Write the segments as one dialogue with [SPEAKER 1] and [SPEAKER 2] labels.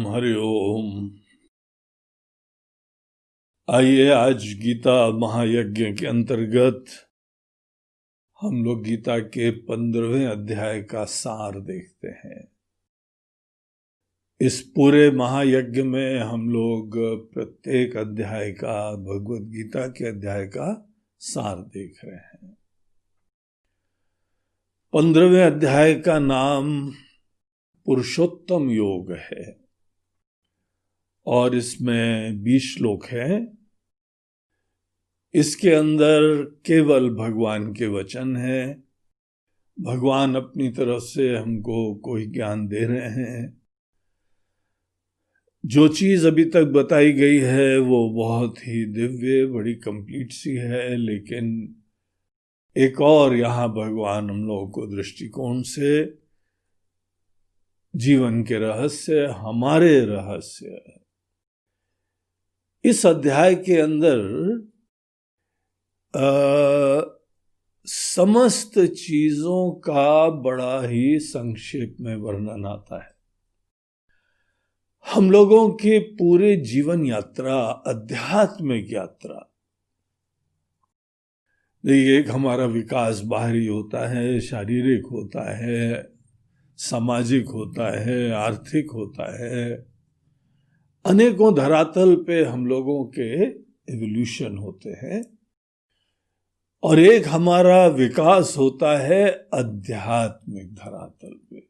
[SPEAKER 1] हरि ओम। आइए आज गीता महायज्ञ के अंतर्गत हम लोग गीता के 15वें अध्याय का सार देखते हैं। इस पूरे महायज्ञ में हम लोग प्रत्येक अध्याय का, भगवत गीता के अध्याय का सार देख रहे हैं। 15वें अध्याय का नाम पुरुषोत्तम योग है और इसमें 20 श्लोक हैं। इसके अंदर केवल भगवान के वचन हैं। भगवान अपनी तरफ से हमको कोई ज्ञान दे रहे हैं। जो चीज अभी तक बताई गई है वो बहुत ही दिव्य, बड़ी कंप्लीट सी है, लेकिन एक और यहाँ भगवान हम लोगों को दृष्टिकोण से जीवन के रहस्य, हमारे रहस्य, इस अध्याय के अंदर समस्त चीजों का बड़ा ही संक्षेप में वर्णन आता है। हम लोगों के पूरे जीवन यात्रा, आध्यात्मिक यात्रा, देखिए, एक हमारा विकास बाहरी होता है, शारीरिक होता है, सामाजिक होता है, आर्थिक होता है। अनेकों धरातल पे हम लोगों के एवोल्यूशन होते हैं और एक हमारा विकास होता है आध्यात्मिक धरातल पे।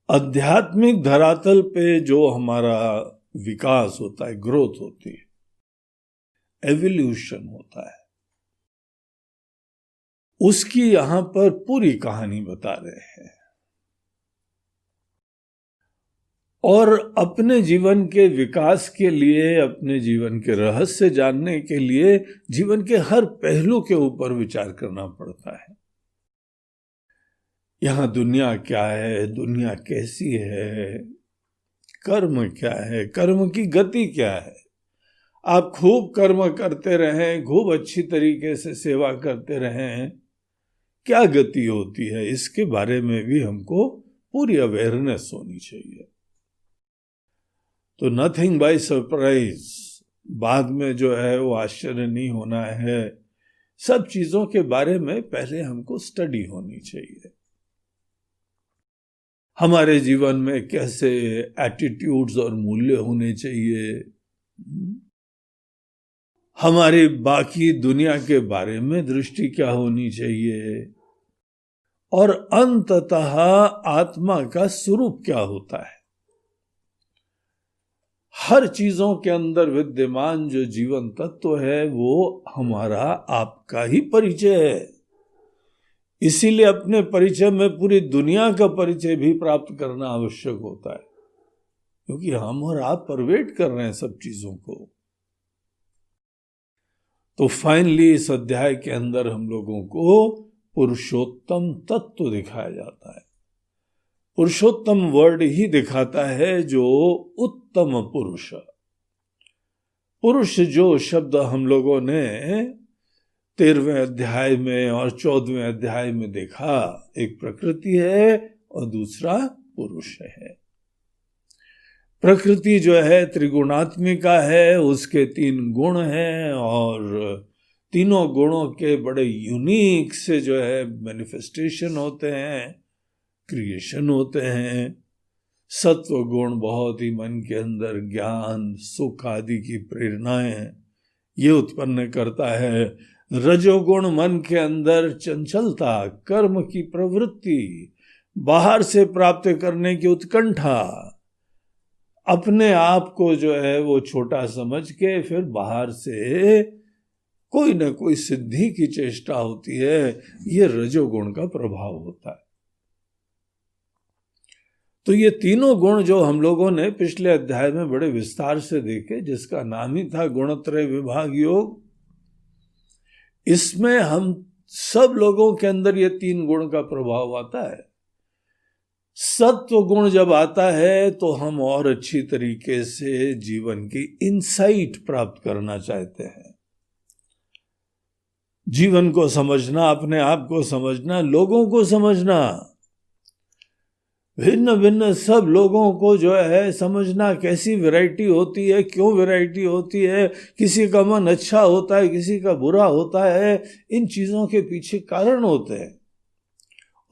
[SPEAKER 1] आध्यात्मिक धरातल पे जो हमारा विकास होता है, ग्रोथ होती है, एवोल्यूशन होता है, उसकी यहां पर पूरी कहानी बता रहे हैं। और अपने जीवन के विकास के लिए, अपने जीवन के रहस्य जानने के लिए जीवन के हर पहलू के ऊपर विचार करना पड़ता है। यहाँ दुनिया क्या है, दुनिया कैसी है, कर्म क्या है, कर्म की गति क्या है। आप खूब कर्म करते रहें, खूब अच्छी तरीके से सेवा करते रहें, क्या गति होती है, इसके बारे में भी हमको पूरी अवेयरनेस होनी चाहिए। तो नथिंग बाय सरप्राइज, बाद में जो है वो आश्चर्य नहीं होना है। सब चीजों के बारे में पहले हमको स्टडी होनी चाहिए। हमारे जीवन में कैसे एटीट्यूड्स और मूल्य होने चाहिए, हमारी बाकी दुनिया के बारे में दृष्टि क्या होनी चाहिए, और अंततः आत्मा का स्वरूप क्या होता है। हर चीजों के अंदर विद्यमान जो जीवन तत्व है वो हमारा, आपका ही परिचय है। इसीलिए अपने परिचय में पूरी दुनिया का परिचय भी प्राप्त करना आवश्यक होता है, क्योंकि हम और आप परवेट कर रहे हैं सब चीजों को। तो फाइनली इस अध्याय के अंदर हम लोगों को पुरुषोत्तम तत्व दिखाया जाता है। पुरुषोत्तम वर्ड ही दिखाता है जो उत्तम पुरुष। पुरुष जो शब्द हम लोगों ने 13वें अध्याय में और 14वें अध्याय में देखा, एक प्रकृति है और दूसरा पुरुष है। प्रकृति जो है त्रिगुणात्मिका है, उसके 3 गुण हैं और तीनों गुणों के बड़े यूनिक से जो है मैनिफेस्टेशन होते हैं, क्रिएशन होते हैं। सत्व गुण बहुत ही मन के अंदर ज्ञान, सुख आदि की प्रेरणाएं ये उत्पन्न करता है। रजोगुण मन के अंदर चंचलता, कर्म की प्रवृत्ति, बाहर से प्राप्त करने की उत्कंठा, अपने आप को जो है वो छोटा समझ के फिर बाहर से कोई ना कोई सिद्धि की चेष्टा होती है। ये रजोगुण का प्रभाव होता है। तो ये तीनों गुण जो हम लोगों ने पिछले अध्याय में बड़े विस्तार से देखे, जिसका नाम ही था गुणत्रय विभाग योग, इसमें हम सब लोगों के अंदर ये 3 गुण का प्रभाव आता है। सत्व गुण जब आता है तो हम और अच्छी तरीके से जीवन की इंसाइट प्राप्त करना चाहते हैं। जीवन को समझना, अपने आप को समझना, लोगों को समझना। भिन्न भिन्न सब लोगों को जो है समझना, कैसी वैरायटी होती है, क्यों वैरायटी होती है, किसी का मन अच्छा होता है, किसी का बुरा होता है, इन चीजों के पीछे कारण होते हैं।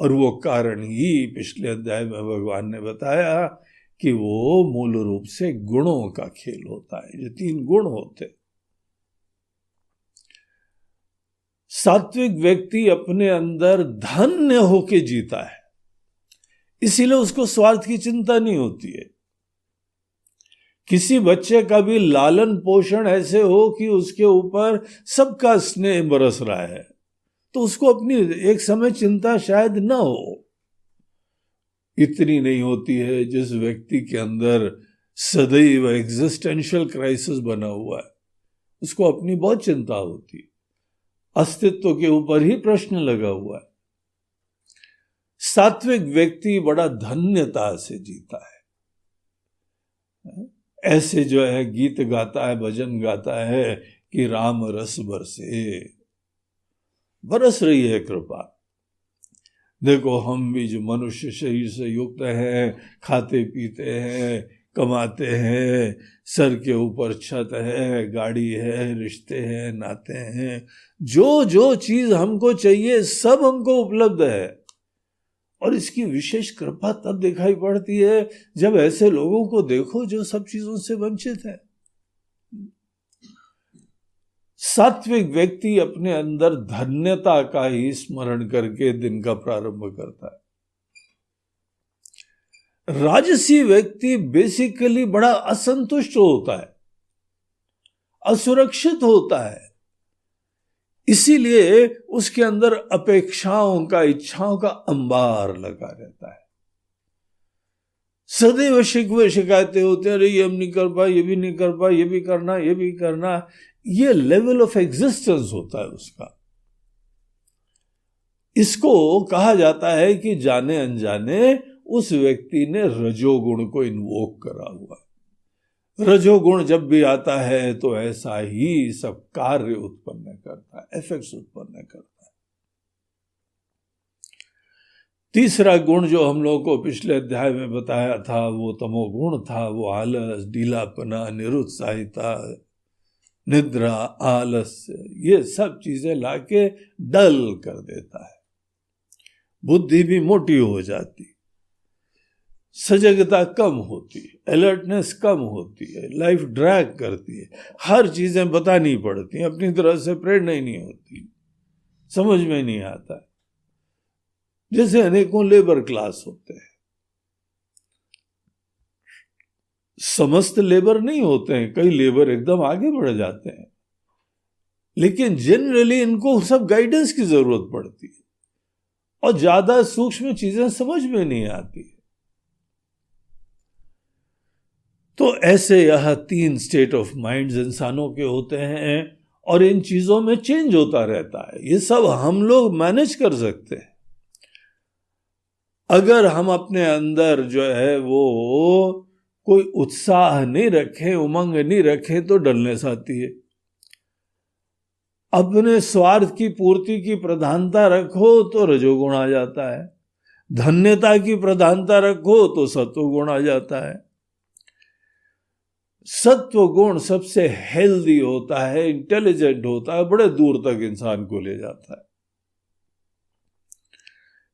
[SPEAKER 1] और वो कारण ही पिछले अध्याय में भगवान ने बताया कि वो मूल रूप से गुणों का खेल होता है। ये 3 गुण होते हैं। सात्विक व्यक्ति अपने अंदर धन्य होके जीता है, इसीलिए उसको स्वार्थ की चिंता नहीं होती है। किसी बच्चे का भी लालन पोषण ऐसे हो कि उसके ऊपर सबका स्नेह बरस रहा है, तो उसको अपनी एक समय चिंता शायद ना हो। इतनी नहीं होती है जिस व्यक्ति के अंदर सदैव एग्जिस्टेंशियल क्राइसिस बना हुआ है, उसको अपनी बहुत चिंता होती है, अस्तित्व के ऊपर ही प्रश्न लगा हुआ है। सात्विक व्यक्ति बड़ा धन्यता से जीता है। ऐसे जो है गीत गाता है, भजन गाता है कि राम रस बरसे, बरस रही है कृपा। देखो हम भी जो मनुष्य शरीर से युक्त हैं, खाते पीते हैं, कमाते हैं, सर के ऊपर छत है, गाड़ी है, रिश्ते हैं, नाते हैं, जो जो चीज हमको चाहिए सब हमको उपलब्ध है। और इसकी विशेष कृपा तब दिखाई पड़ती है जब ऐसे लोगों को देखो जो सब चीजों से वंचित है। सात्विक व्यक्ति अपने अंदर धन्यता का ही स्मरण करके दिन का प्रारंभ करता है। राजसी व्यक्ति बेसिकली बड़ा असंतुष्ट होता है, असुरक्षित होता है, इसीलिए उसके अंदर अपेक्षाओं का, इच्छाओं का अंबार लगा रहता है। सदैव शिकवे शिकायतें होते हैं, अरे ये हम नहीं कर पाए, ये भी नहीं कर पाए, ये भी करना, ये भी करना। ये लेवल ऑफ एग्जिस्टेंस होता है उसका। इसको कहा जाता है कि जाने अनजाने उस व्यक्ति ने रजोगुण को इन्वोक करा हुआ है। रजोगुण जब भी आता है तो ऐसा ही सब कार्य उत्पन्न करता है, इफेक्ट्स उत्पन्न करता है। तीसरा गुण जो हम लोगों को पिछले अध्याय में बताया था वो तमोगुण था। वो आलस, ढीलापना, निरुत्साहिता, निद्रा, आलस्य, ये सब चीजें लाके डल कर देता है। बुद्धि भी मोटी हो जाती, सजगता कम होती है, अलर्टनेस कम होती है, लाइफ ड्रैग करती है, हर चीजें बतानी पड़ती हैं, अपनी तरह से प्रेरणा ही नहीं होती, समझ में नहीं आता है। जैसे अनेकों लेबर क्लास होते हैं, समस्त लेबर नहीं होते हैं, कई लेबर एकदम आगे बढ़ जाते हैं, लेकिन जनरली इनको सब गाइडेंस की जरूरत पड़ती है और ज्यादा सूक्ष्म चीजें समझ में नहीं आती। तो ऐसे यह 3 स्टेट ऑफ माइंड्स इंसानों के होते हैं और इन चीजों में चेंज होता रहता है। ये सब हम लोग मैनेज कर सकते हैं अगर हम अपने अंदर जो है वो कोई उत्साह नहीं रखें, उमंग नहीं रखें तो डलनेस आती है। अपने स्वार्थ की पूर्ति की प्रधानता रखो तो रजोगुण आ जाता है, धन्यता की प्रधानता रखो तो सत्वगुण आ जाता है। सत्व गुण सबसे हेल्दी होता है, इंटेलिजेंट होता है, बड़े दूर तक इंसान को ले जाता है।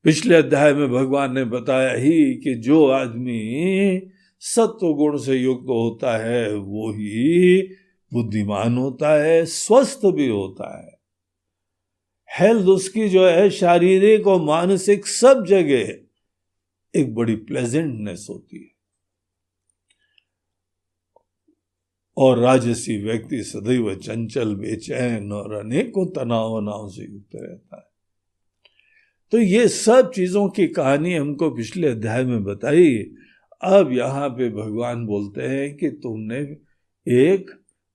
[SPEAKER 1] पिछले अध्याय में भगवान ने बताया ही कि जो आदमी सत्व गुण से युक्त होता है वो ही बुद्धिमान होता है, स्वस्थ भी होता है। हेल्थ उसकी जो है शारीरिक और मानसिक सब जगह एक बड़ी प्लेजेंटनेस होती है। और राजसी व्यक्ति सदैव चंचल, बेचैन और अनेकों तनाव से युक्त रहता है। तो ये सब चीजों की कहानी हमको पिछले अध्याय में बताई। अब यहाँ पे भगवान बोलते हैं कि तुमने एक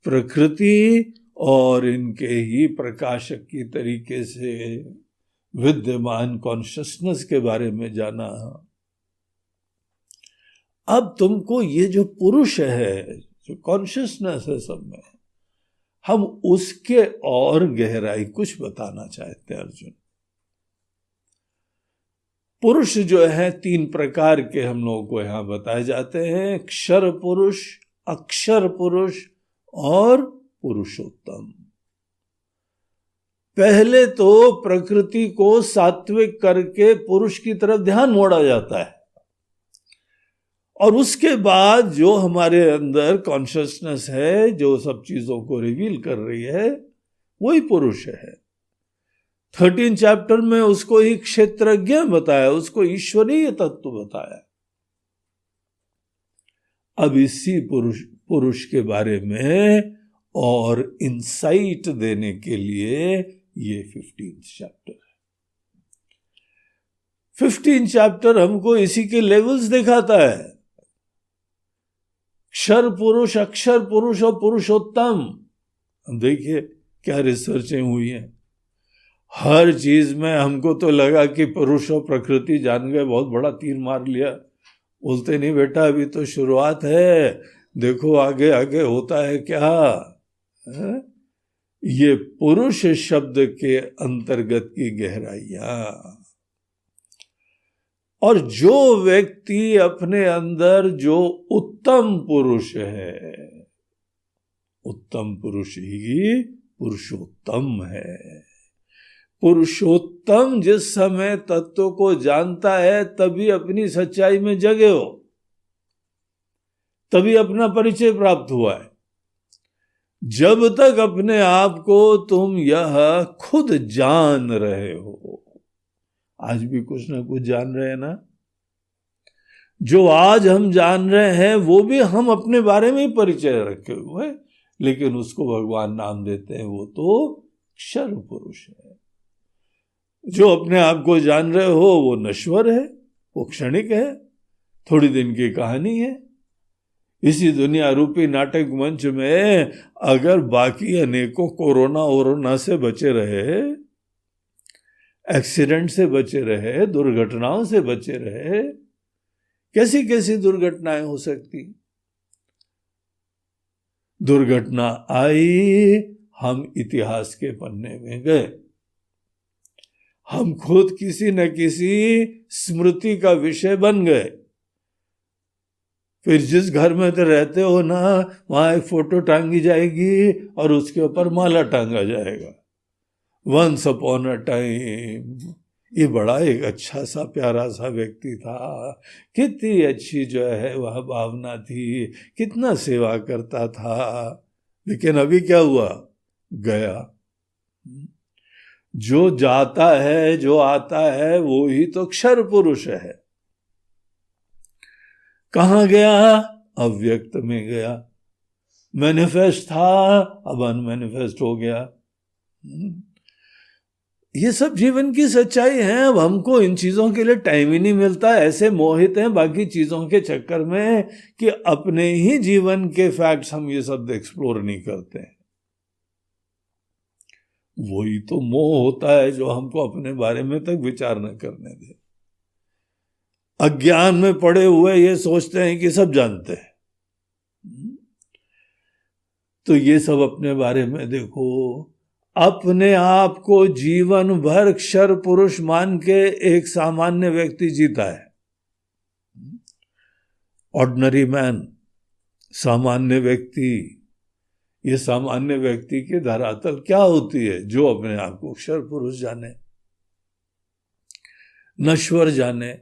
[SPEAKER 1] प्रकृति और इनके ही प्रकाशक की तरीके से विद्यमान कॉन्शियसनेस के बारे में जाना। अब तुमको ये जो पुरुष है, जो कॉन्शियसनेस है सब में, हम उसके और गहराई कुछ बताना चाहते हैं अर्जुन। पुरुष जो है 3 प्रकार के हम लोगों को यहां बताए जाते हैं, क्षर पुरुष, अक्षर पुरुष और पुरुषोत्तम। पहले तो प्रकृति को सात्विक करके पुरुष की तरफ ध्यान मोड़ा जाता है, और उसके बाद जो हमारे अंदर कॉन्शियसनेस है, जो सब चीजों को रिवील कर रही है, वही पुरुष है। 13 चैप्टर में उसको ही क्षेत्रज्ञ बताया, उसको ईश्वरीय तत्व बताया। अब इसी पुरुष के बारे में और इंसाइट देने के लिए ये 15 चैप्टर है। 15 चैप्टर हमको इसी के लेवल्स दिखाता है, क्षर पुरुष, अक्षर पुरुष और पुरुषोत्तम। देखिए क्या रिसर्चें हुई हैं, हर चीज में हमको तो लगा कि पुरुष और प्रकृति जान गए, बहुत बड़ा तीर मार लिया। बोलते नहीं बेटा, अभी तो शुरुआत है, देखो आगे आगे होता है क्या है? ये पुरुष शब्द के अंतर्गत की गहराइयां। और जो व्यक्ति अपने अंदर जो उत्तम पुरुष है, उत्तम पुरुष ही पुरुषोत्तम है। पुरुषोत्तम जिस समय तत्व को जानता है, तभी अपनी सच्चाई में जगे हो, तभी अपना परिचय प्राप्त हुआ है। जब तक अपने आप को तुम यह खुद जान रहे हो, आज भी कुछ ना कुछ जान रहे हैं ना, जो आज हम जान रहे हैं वो भी हम अपने बारे में ही परिचय रखे हुए हैं, लेकिन उसको भगवान नाम देते हैं, वो तो क्षर पुरुष है। जो अपने आप को जान रहे हो वो नश्वर है, वो क्षणिक है, थोड़ी दिन की कहानी है। इसी दुनिया रूपी नाटक मंच में अगर बाकी अनेकों कोरोना से बचे रहे, एक्सीडेंट से बचे रहे, दुर्घटनाओं से बचे रहे, कैसी कैसी दुर्घटनाएं हो सकती। दुर्घटना आई, हम इतिहास के पन्ने में गए, हम खुद किसी न किसी स्मृति का विषय बन गए। फिर जिस घर में तो रहते हो ना, वहां एक फोटो टांगी जाएगी और उसके ऊपर माला टांगा जाएगा, वंस अपॉन अ टाइम ये बड़ा एक अच्छा सा प्यारा सा व्यक्ति था, कितनी अच्छी जो है वह भावना थी, कितना सेवा करता था, लेकिन अभी क्या हुआ, गया। जो जाता है, जो आता है, वो ही तो क्षर पुरुष है। कहाँ गया, अव्यक्त में गया। मैनिफेस्ट था, अब अनमैनिफेस्ट हो गया। ये सब जीवन की सच्चाई है। अब हमको इन चीजों के लिए टाइम ही नहीं मिलता, ऐसे मोहित हैं बाकी चीजों के चक्कर में कि अपने ही जीवन के फैक्ट्स हम ये सब एक्सप्लोर नहीं करते हैं। वही तो मोह होता है जो हमको अपने बारे में तक विचार न करने दे। अज्ञान में पड़े हुए ये सोचते हैं कि सब जानते हैं। तो ये सब अपने बारे में देखो, अपने आप को जीवन भर क्षर पुरुष मान के एक सामान्य व्यक्ति जीता है। ऑर्डिनरी मैन, सामान्य व्यक्ति। ये सामान्य व्यक्ति की धरातल क्या होती है? जो अपने आप को क्षर पुरुष जाने, नश्वर जाने।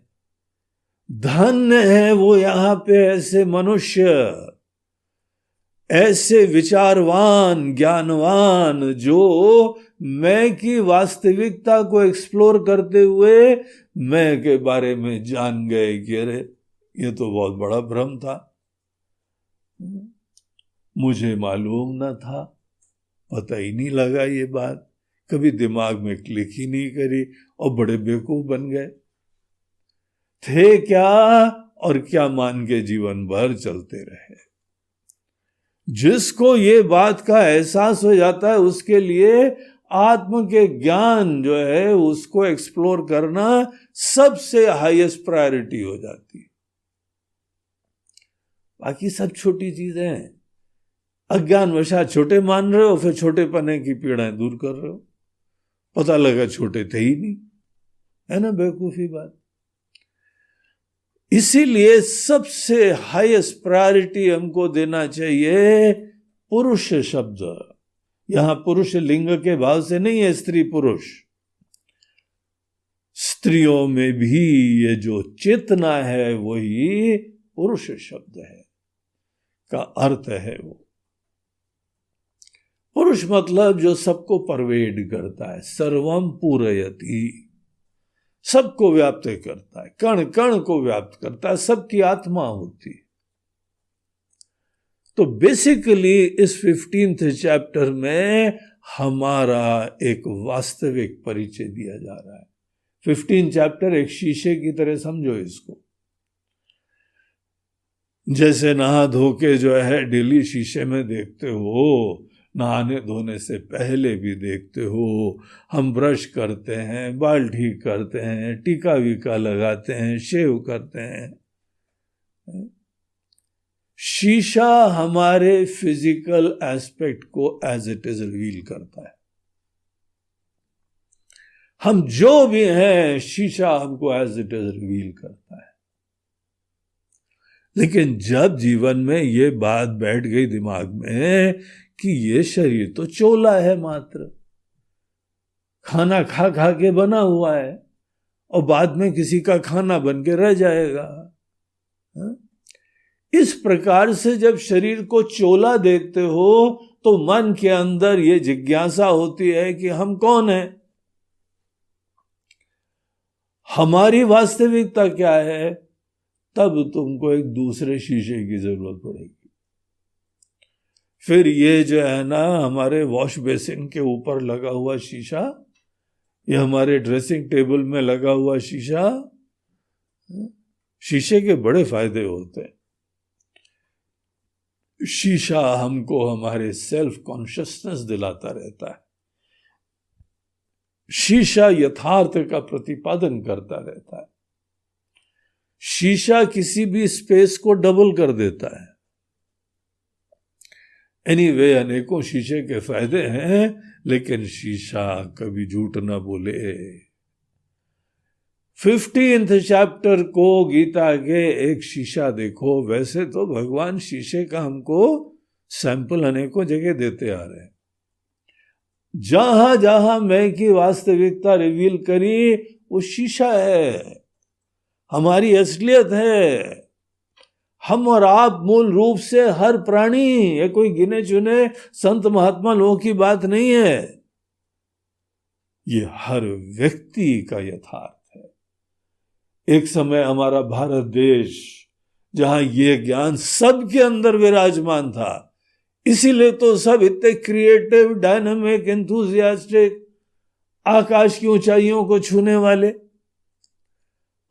[SPEAKER 1] धन्य है वो यहाँ पे ऐसे मनुष्य, ऐसे विचारवान, ज्ञानवान, जो मैं की वास्तविकता को एक्सप्लोर करते हुए मैं के बारे में जान गए कि अरे ये तो बहुत बड़ा भ्रम था, मुझे मालूम न था, पता ही नहीं लगा, ये बात कभी दिमाग में क्लिक ही नहीं करी और बड़े बेवकूफ बन गए। थे क्या और क्या मान के जीवन भर चलते रहे। जिसको ये बात का एहसास हो जाता है, उसके लिए आत्म के ज्ञान जो है उसको एक्सप्लोर करना सबसे हाईएस्ट प्रायोरिटी हो जाती है। बाकी सब छोटी चीजें हैं। अज्ञान वशात छोटे मान रहे हो, फिर छोटे पने की पीड़ाएं दूर कर रहे हो, पता लगा छोटे थे ही नहीं, है ना बेवकूफी बात। इसीलिए सबसे हाईएस्ट प्रायोरिटी हमको देना चाहिए पुरुष शब्द। यहां पुरुष लिंग के भाव से नहीं है स्त्री पुरुष, स्त्रियों में भी ये जो चेतना है वही पुरुष शब्द है का अर्थ है। वो पुरुष मतलब जो सबको परवेड करता है, सर्वम पूरयति, सबको व्याप्त करता है, कण कण को व्याप्त करता है, सबकी आत्मा होती है। तो बेसिकली इस 15th चैप्टर में हमारा एक वास्तविक परिचय दिया जा रहा है। 15 चैप्टर एक शीशे की तरह समझो इसको। जैसे नहा धो के जो है डेली शीशे में देखते हो, नहाने धोने से पहले भी देखते हो, हम ब्रश करते हैं, बाल ठीक करते हैं, टीका वीका लगाते हैं, शेव करते हैं। शीशा हमारे फिजिकल एस्पेक्ट को एज इट इज रिवील करता है। हम जो भी हैं, शीशा हमको एज इट इज रिवील करता है। लेकिन जब जीवन में ये बात बैठ गई दिमाग में कि ये शरीर तो चोला है, मात्र खाना खा खा के बना हुआ है और बाद में किसी का खाना बन के रह जाएगा, इस प्रकार से जब शरीर को चोला देखते हो तो मन के अंदर ये जिज्ञासा होती है कि हम कौन हैं, हमारी वास्तविकता क्या है। तब तुमको एक दूसरे शीशे की जरूरत पड़ेगी। फिर ये जो है ना, हमारे वॉश बेसिन के ऊपर लगा हुआ शीशा, ये हमारे ड्रेसिंग टेबल में लगा हुआ शीशा, शीशे के बड़े फायदे होते हैं। शीशा हमको हमारे सेल्फ कॉन्शियसनेस दिलाता रहता है। शीशा यथार्थ का प्रतिपादन करता रहता है। शीशा किसी भी स्पेस को डबल कर देता है। एनीवे, अनेकों शीशे के फायदे हैं, लेकिन शीशा कभी झूठ ना बोले। 15th चैप्टर को गीता के एक शीशा देखो। वैसे तो भगवान शीशे का हमको सैंपल अनेकों जगह देते आ रहे हैं। जहां जहां मैं की वास्तविकता रिवील करी, वो शीशा है, हमारी असलियत है। हम और आप मूल रूप से हर प्राणी, ये कोई गिने चुने संत महात्मा लोगों की बात नहीं है, ये हर व्यक्ति का यथार्थ है। एक समय हमारा भारत देश, जहां ये ज्ञान सबके अंदर विराजमान था, इसीलिए तो सब इतने क्रिएटिव, डायनामिक, एंथुसियास्टिक, आकाश की ऊंचाइयों को छूने वाले।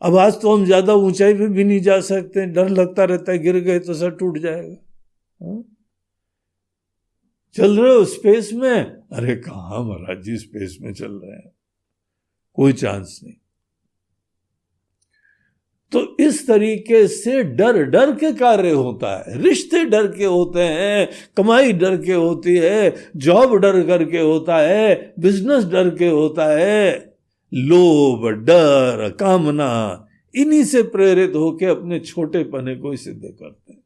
[SPEAKER 1] अब आज तो हम ज्यादा ऊंचाई पे भी नहीं जा सकते, डर लगता रहता है गिर गए तो सर टूट जाएगा। चल रहे हो स्पेस में? अरे कहां महाराज जी स्पेस में चल रहे हैं, कोई चांस नहीं। तो इस तरीके से डर डर के कार्य होता है, रिश्ते डर के होते हैं, कमाई डर के होती है, जॉब डर करके होता है, बिजनेस डर के होता है। लोभ, डर, कामना, इन्हीं से प्रेरित होकर अपने छोटे पने को ही सिद्ध करते हैं।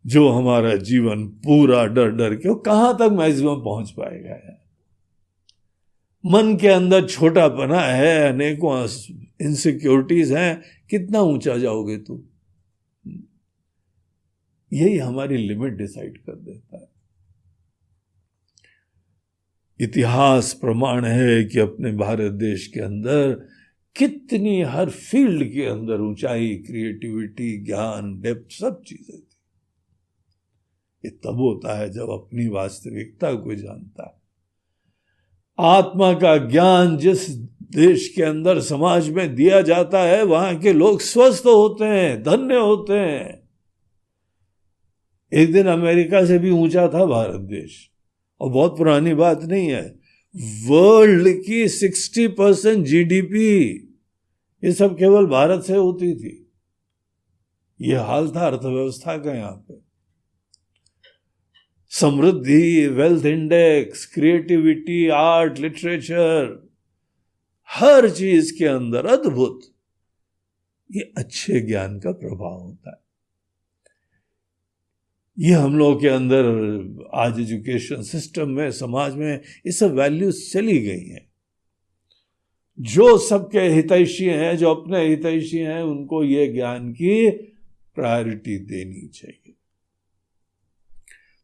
[SPEAKER 1] जो हमारा जीवन पूरा डर डर के, कहां तक मैक्सिमम पहुंच पाएगा यार? मन के अंदर छोटा पना है, अनेकों इनसिक्योरिटीज हैं, कितना ऊंचा जाओगे तुम? यही हमारी लिमिट डिसाइड कर देता है। इतिहास प्रमाण है कि अपने भारत देश के अंदर कितनी हर फील्ड के अंदर ऊंचाई, क्रिएटिविटी, ज्ञान, डेप्थ, सब चीजें थी। ये तब होता है जब अपनी वास्तविकता को जानता है। आत्मा का ज्ञान जिस देश के अंदर, समाज में दिया जाता है, वहां के लोग स्वस्थ होते हैं, धन्य होते हैं। एक दिन अमेरिका से भी ऊंचा था भारत देश, और बहुत पुरानी बात नहीं है। वर्ल्ड की 60% जीडीपी ये सब केवल भारत से होती थी। ये हाल था अर्थव्यवस्था का यहां पे। समृद्धि, wealth index, creativity, art, literature, हर चीज के अंदर अद्भुत। ये अच्छे ज्ञान का प्रभाव होता है। ये हम लोग के अंदर आज एजुकेशन सिस्टम में, समाज में ये सब वैल्यूज चली गई हैं। जो सबके हितैषी हैं, जो अपने हितैषी हैं, उनको ये ज्ञान की प्रायोरिटी देनी चाहिए।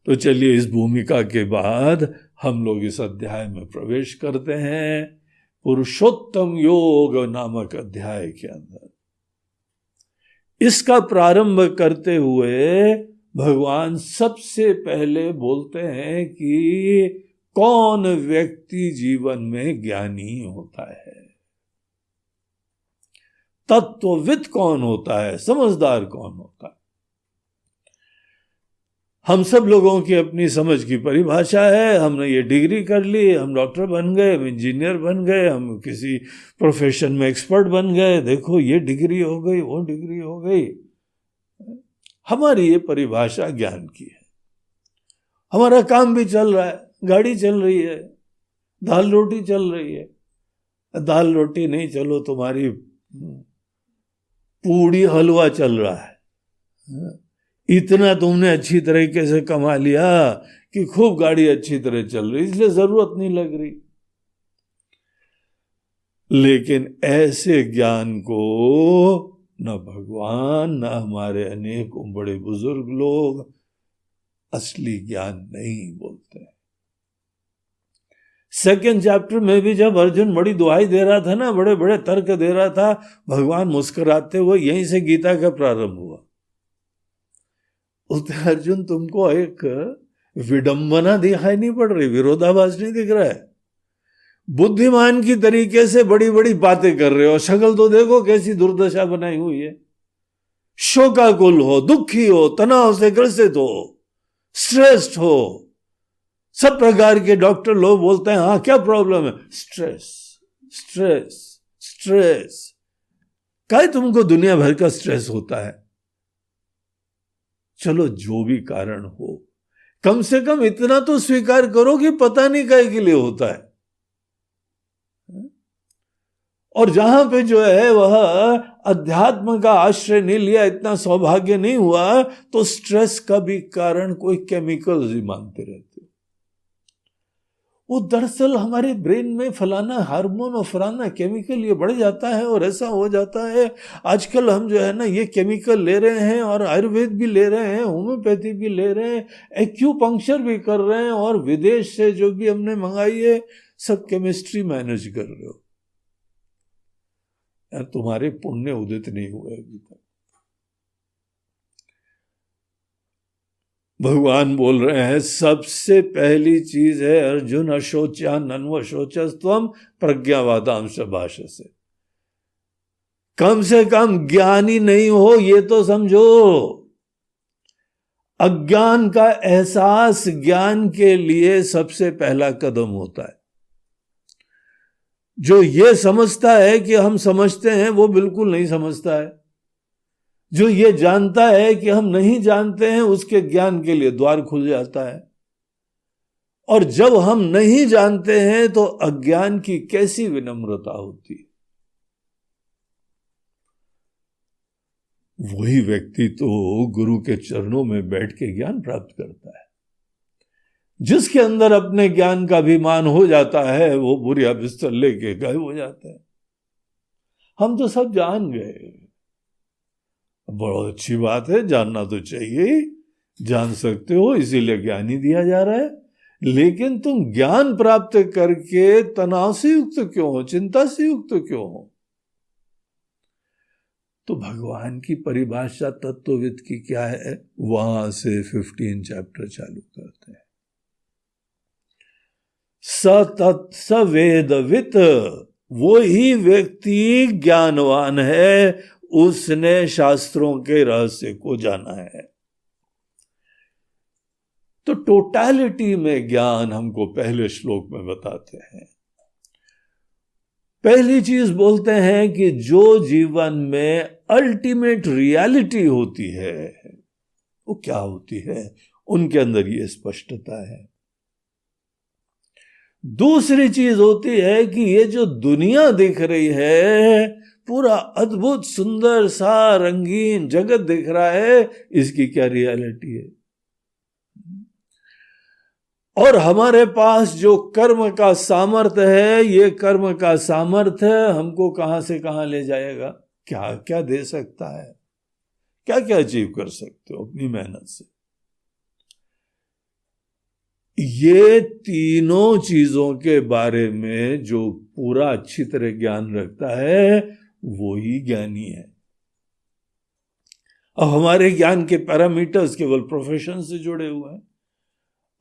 [SPEAKER 1] तो चलिए, इस भूमिका के बाद हम लोग इस अध्याय में प्रवेश करते हैं, पुरुषोत्तम योग नामक अध्याय के अंदर। इसका प्रारंभ करते हुए भगवान सबसे पहले बोलते हैं कि कौन व्यक्ति जीवन में ज्ञानी होता है, तत्वविद कौन होता है, समझदार कौन होता है। हम सब लोगों की अपनी समझ की परिभाषा है। हमने ये डिग्री कर ली, हम डॉक्टर बन गए, हम इंजीनियर बन गए, हम किसी प्रोफेशन में एक्सपर्ट बन गए, देखो ये डिग्री हो गई, वो डिग्री हो गई। हमारी ये परिभाषा ज्ञान की है। हमारा काम भी चल रहा है, गाड़ी चल रही है, दाल रोटी चल रही है। दाल रोटी नहीं चलो, तुम्हारी पूड़ी हलवा चल रहा है। इतना तुमने अच्छी तरीके से कमा लिया कि खूब गाड़ी अच्छी तरह चल रही, इसलिए जरूरत नहीं लग रही। लेकिन ऐसे ज्ञान को न भगवान, न हमारे अनेकों बड़े बुजुर्ग लोग असली ज्ञान नहीं बोलते। सेकेंड चैप्टर में भी जब अर्जुन बड़ी दुहाई दे रहा था ना, बड़े बड़े तर्क दे रहा था, भगवान मुस्कुराते हुए, यहीं से गीता का प्रारंभ हुआ। उसने अर्जुन, तुमको एक विडंबना दिखाई नहीं पड़ रही, विरोधाभास नहीं दिख रहा है? बुद्धिमान की तरीके से बड़ी बड़ी बातें कर रहे हो, शक्ल तो देखो कैसी दुर्दशा बनाई हुई है। शोकाकुल हो, दुखी हो, तनाव से ग्रसित हो, स्ट्रेस्ड हो। सब प्रकार के डॉक्टर लोग बोलते हैं, हाँ क्या प्रॉब्लम है? Stress, stress, stress. क्या तुमको दुनिया भर का स्ट्रेस होता है? चलो जो भी कारण हो, कम से कम इतना तो स्वीकार करो कि पता नहीं काहे के लिए होता है। और जहां पे जो है वह अध्यात्म का आश्रय नहीं लिया, इतना सौभाग्य नहीं हुआ, तो स्ट्रेस का भी कारण कोई केमिकल्स ही मानते रहते। वो दरअसल हमारे ब्रेन में फलाना हार्मोन और फलाना केमिकल ये बढ़ जाता है और ऐसा हो जाता है। आजकल हम जो है ना ये केमिकल ले रहे हैं, और आयुर्वेद भी ले रहे हैं, होम्योपैथी भी ले रहे हैं, एक्यूपंक्चर भी कर रहे हैं, और विदेश से जो भी हमने मंगाई है सब केमिस्ट्री मैनेज कर रहे हो। यार तुम्हारे पुण्य उदित नहीं हुए अभी तक। भगवान बोल रहे हैं सबसे पहली चीज है अर्जुन, अशोच्या नन्व शोचस्त्वम प्रज्ञावादांश भाषसे। कम से कम ज्ञानी नहीं हो ये तो समझो। अज्ञान का एहसास ज्ञान के लिए सबसे पहला कदम होता है। जो ये समझता है कि हम समझते हैं वो बिल्कुल नहीं समझता है। जो ये जानता है कि हम नहीं जानते हैं उसके ज्ञान के लिए द्वार खुल जाता है। और जब हम नहीं जानते हैं तो अज्ञान की कैसी विनम्रता होती है। वही व्यक्ति तो गुरु के चरणों में बैठ के ज्ञान प्राप्त करता है। जिसके अंदर अपने ज्ञान का अभिमान हो जाता है वो बुरिया बिस्तर लेके गायब हो जाता है। हम तो सब जान गए, बहुत अच्छी बात है, जानना तो चाहिए, जान सकते हो इसीलिए ज्ञान ही दिया जा रहा है। लेकिन तुम ज्ञान प्राप्त करके तनाव से युक्त क्यों हो, चिंता से युक्त क्यों हो? तो भगवान की परिभाषा तत्वविद की क्या है, वहां से 15 चैप्टर चालू करते हैं। सवेदवित, वो ही व्यक्ति ज्ञानवान है, उसने शास्त्रों के रहस्य को जाना है। तो टोटलिटी में ज्ञान हमको पहले श्लोक में बताते हैं। पहली चीज बोलते हैं कि जो जीवन में अल्टीमेट रियलिटी होती है वो क्या होती है, उनके अंदर ये स्पष्टता है। दूसरी चीज होती है कि ये जो दुनिया दिख रही है पूरा अद्भुत सुंदर सा रंगीन जगत दिख रहा है, इसकी क्या रियलिटी है? और हमारे पास जो कर्म का सामर्थ्य है, ये कर्म का सामर्थ्य हमको कहां से कहां ले जाएगा? क्या क्या दे सकता है? क्या क्या अचीव कर सकते हो अपनी मेहनत से? ये तीनों चीजों के बारे में जो पूरा अच्छी तरह ज्ञान रखता है, वो ही ज्ञानी है। अब हमारे ज्ञान के पैरामीटर्स केवल प्रोफेशन से जुड़े हुए हैं,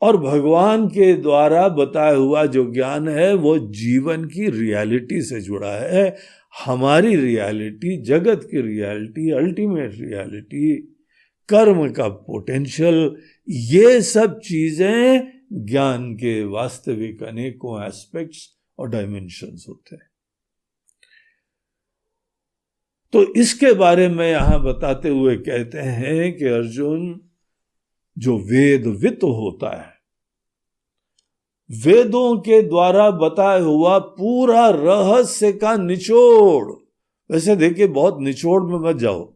[SPEAKER 1] और भगवान के द्वारा बताया हुआ जो ज्ञान है वो जीवन की रियलिटी से जुड़ा है। हमारी रियलिटी, जगत की रियलिटी, अल्टीमेट रियलिटी, कर्म का पोटेंशियल, ये सब चीजें ज्ञान के वास्तविक अनेकों एस्पेक्ट्स और डायमेंशंस होते हैं। तो इसके बारे में यहां बताते हुए कहते हैं कि अर्जुन, जो वेदवित होता है, वेदों के द्वारा बताया हुआ पूरा रहस्य का निचोड़, वैसे देखिए बहुत निचोड़ में मत जाओ,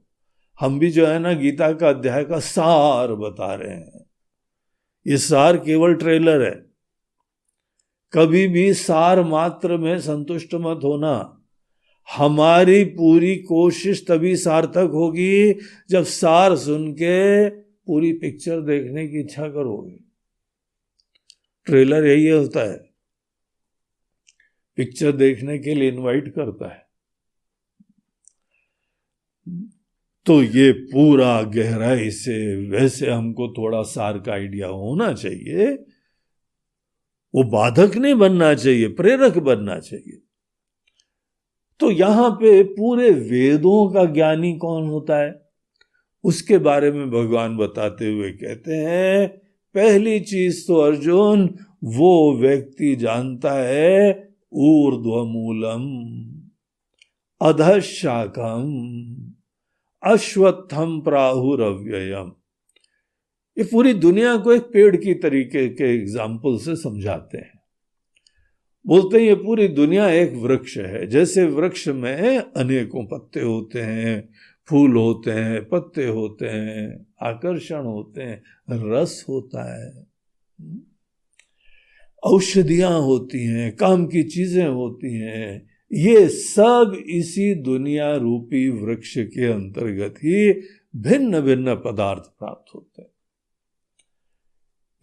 [SPEAKER 1] हम भी जो है ना गीता का अध्याय का सार बता रहे हैं। ये सार केवल ट्रेलर है, कभी भी सार मात्र में संतुष्ट मत होना। हमारी पूरी कोशिश तभी सार्थक होगी जब सार सुन के पूरी पिक्चर देखने की इच्छा करोगे। ट्रेलर यही होता है, पिक्चर देखने के लिए इनवाइट करता है। तो ये पूरा गहराई से, वैसे हमको थोड़ा सार का आइडिया होना चाहिए, वो बाधक नहीं बनना चाहिए, प्रेरक बनना चाहिए। तो यहां पे पूरे वेदों का ज्ञानी कौन होता है, उसके बारे में भगवान बताते हुए कहते हैं, पहली चीज तो अर्जुन, वो व्यक्ति जानता है ऊर्ध्वमूलम अधशाखम अश्वत्थम प्राहुरव्ययम। ये पूरी दुनिया को एक पेड़ की तरीके के एग्जाम्पल से समझाते हैं। बोलते हैं ये पूरी दुनिया एक वृक्ष है, जैसे वृक्ष में अनेकों पत्ते होते हैं, फूल होते हैं, पत्ते होते हैं, आकर्षण होते हैं, रस होता है, औषधियां होती हैं, काम की चीजें होती हैं। ये सब इसी दुनिया रूपी वृक्ष के अंतर्गत ही भिन्न भिन्न पदार्थ प्राप्त होते हैं।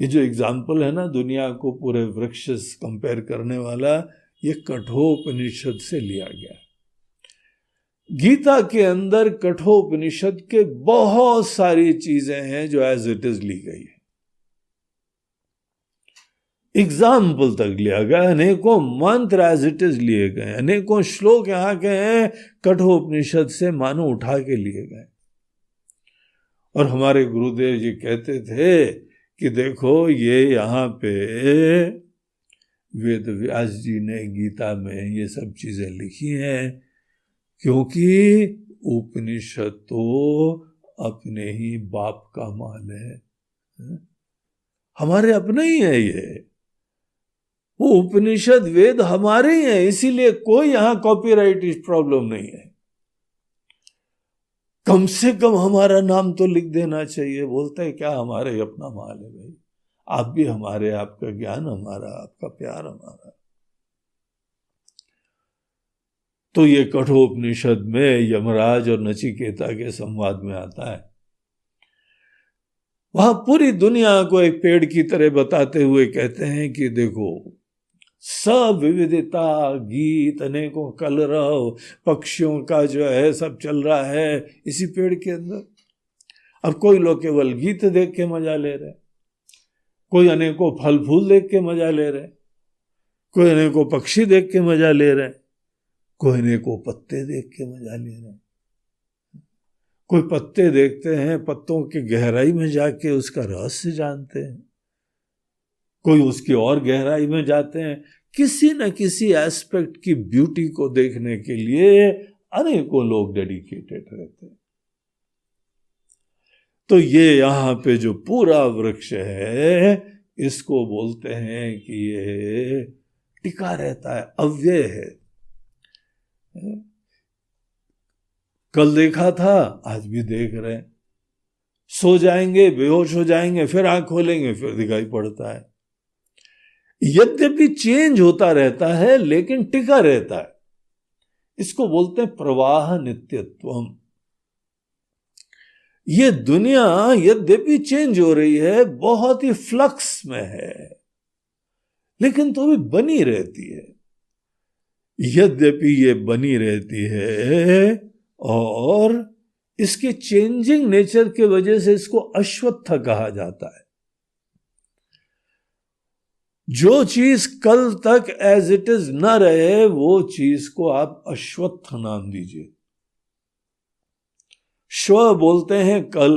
[SPEAKER 1] ये जो एग्जाम्पल है ना दुनिया को पूरे वृक्ष से कंपेयर करने वाला, ये कठोपनिषद से लिया गया है। गीता के अंदर कठोपनिषद के बहुत सारी चीजें हैं जो एज इट इज ली गई है, एग्जाम्पल तक लिया गया, अनेकों मंत्र एज इट इज लिए गए, अनेकों श्लोक यहाँ के हैं कठोपनिषद से मानो उठा के लिए गए। और हमारे गुरुदेव जी कहते थे कि देखो ये यहाँ पे वेद व्यास जी ने गीता में ये सब चीजें लिखी हैं, क्योंकि उपनिषद तो अपने ही बाप का माल है, हमारे अपने ही है। ये वो उपनिषद वेद हमारे ही हैं, इसीलिए कोई यहां कॉपीराइट प्रॉब्लम नहीं है। कम से कम हमारा नाम तो लिख देना चाहिए। बोलता है क्या, हमारे अपना माल है भाई, आप भी हमारे, आपका ज्ञान हमारा, आपका प्यार हमारा। तो ये कठोपनिषद में यमराज और नचिकेता के संवाद में आता है। वहां पूरी दुनिया को एक पेड़ की तरह बताते हुए कहते हैं कि देखो सब विविधता, गीत, अनेकों कलरव, पक्षियों का जो है सब चल रहा है इसी पेड़ के अंदर। अब कोई लोग केवल गीत देख के मजा ले रहे, कोई अनेकों फल फूल देख के मजा ले रहे, कोई अनेकों पक्षी देख के मजा ले रहे, कोई अनेकों पत्ते देख के मजा ले रहे। कोई पत्ते देखते हैं, पत्तों की गहराई में जाके उसका रहस्य जानते हैं, कोई उसकी और गहराई में जाते हैं, किसी न किसी एस्पेक्ट की ब्यूटी को देखने के लिए अनेकों लोग डेडिकेटेड रहते हैं। तो ये यहाँ पे जो पूरा वृक्ष है, इसको बोलते हैं कि ये टिका रहता है, अव्यय है। कल देखा था, आज भी देख रहे हैं। सो जाएंगे, बेहोश हो जाएंगे, फिर आंख खोलेंगे, फिर दिखाई पड़ता है। यद्यपि चेंज होता रहता है लेकिन टिका रहता है। इसको बोलते हैं प्रवाह नित्यत्वम। ये दुनिया यद्यपि चेंज हो रही है, बहुत ही फ्लक्स में है, लेकिन तो भी बनी रहती है। यद्यपि ये बनी रहती है और इसके चेंजिंग नेचर के वजह से इसको अश्वत्थ कहा जाता है। जो चीज कल तक एज इट इज न रहे, वो चीज को आप अश्वत्थ नाम दीजिए। श्व बोलते हैं कल,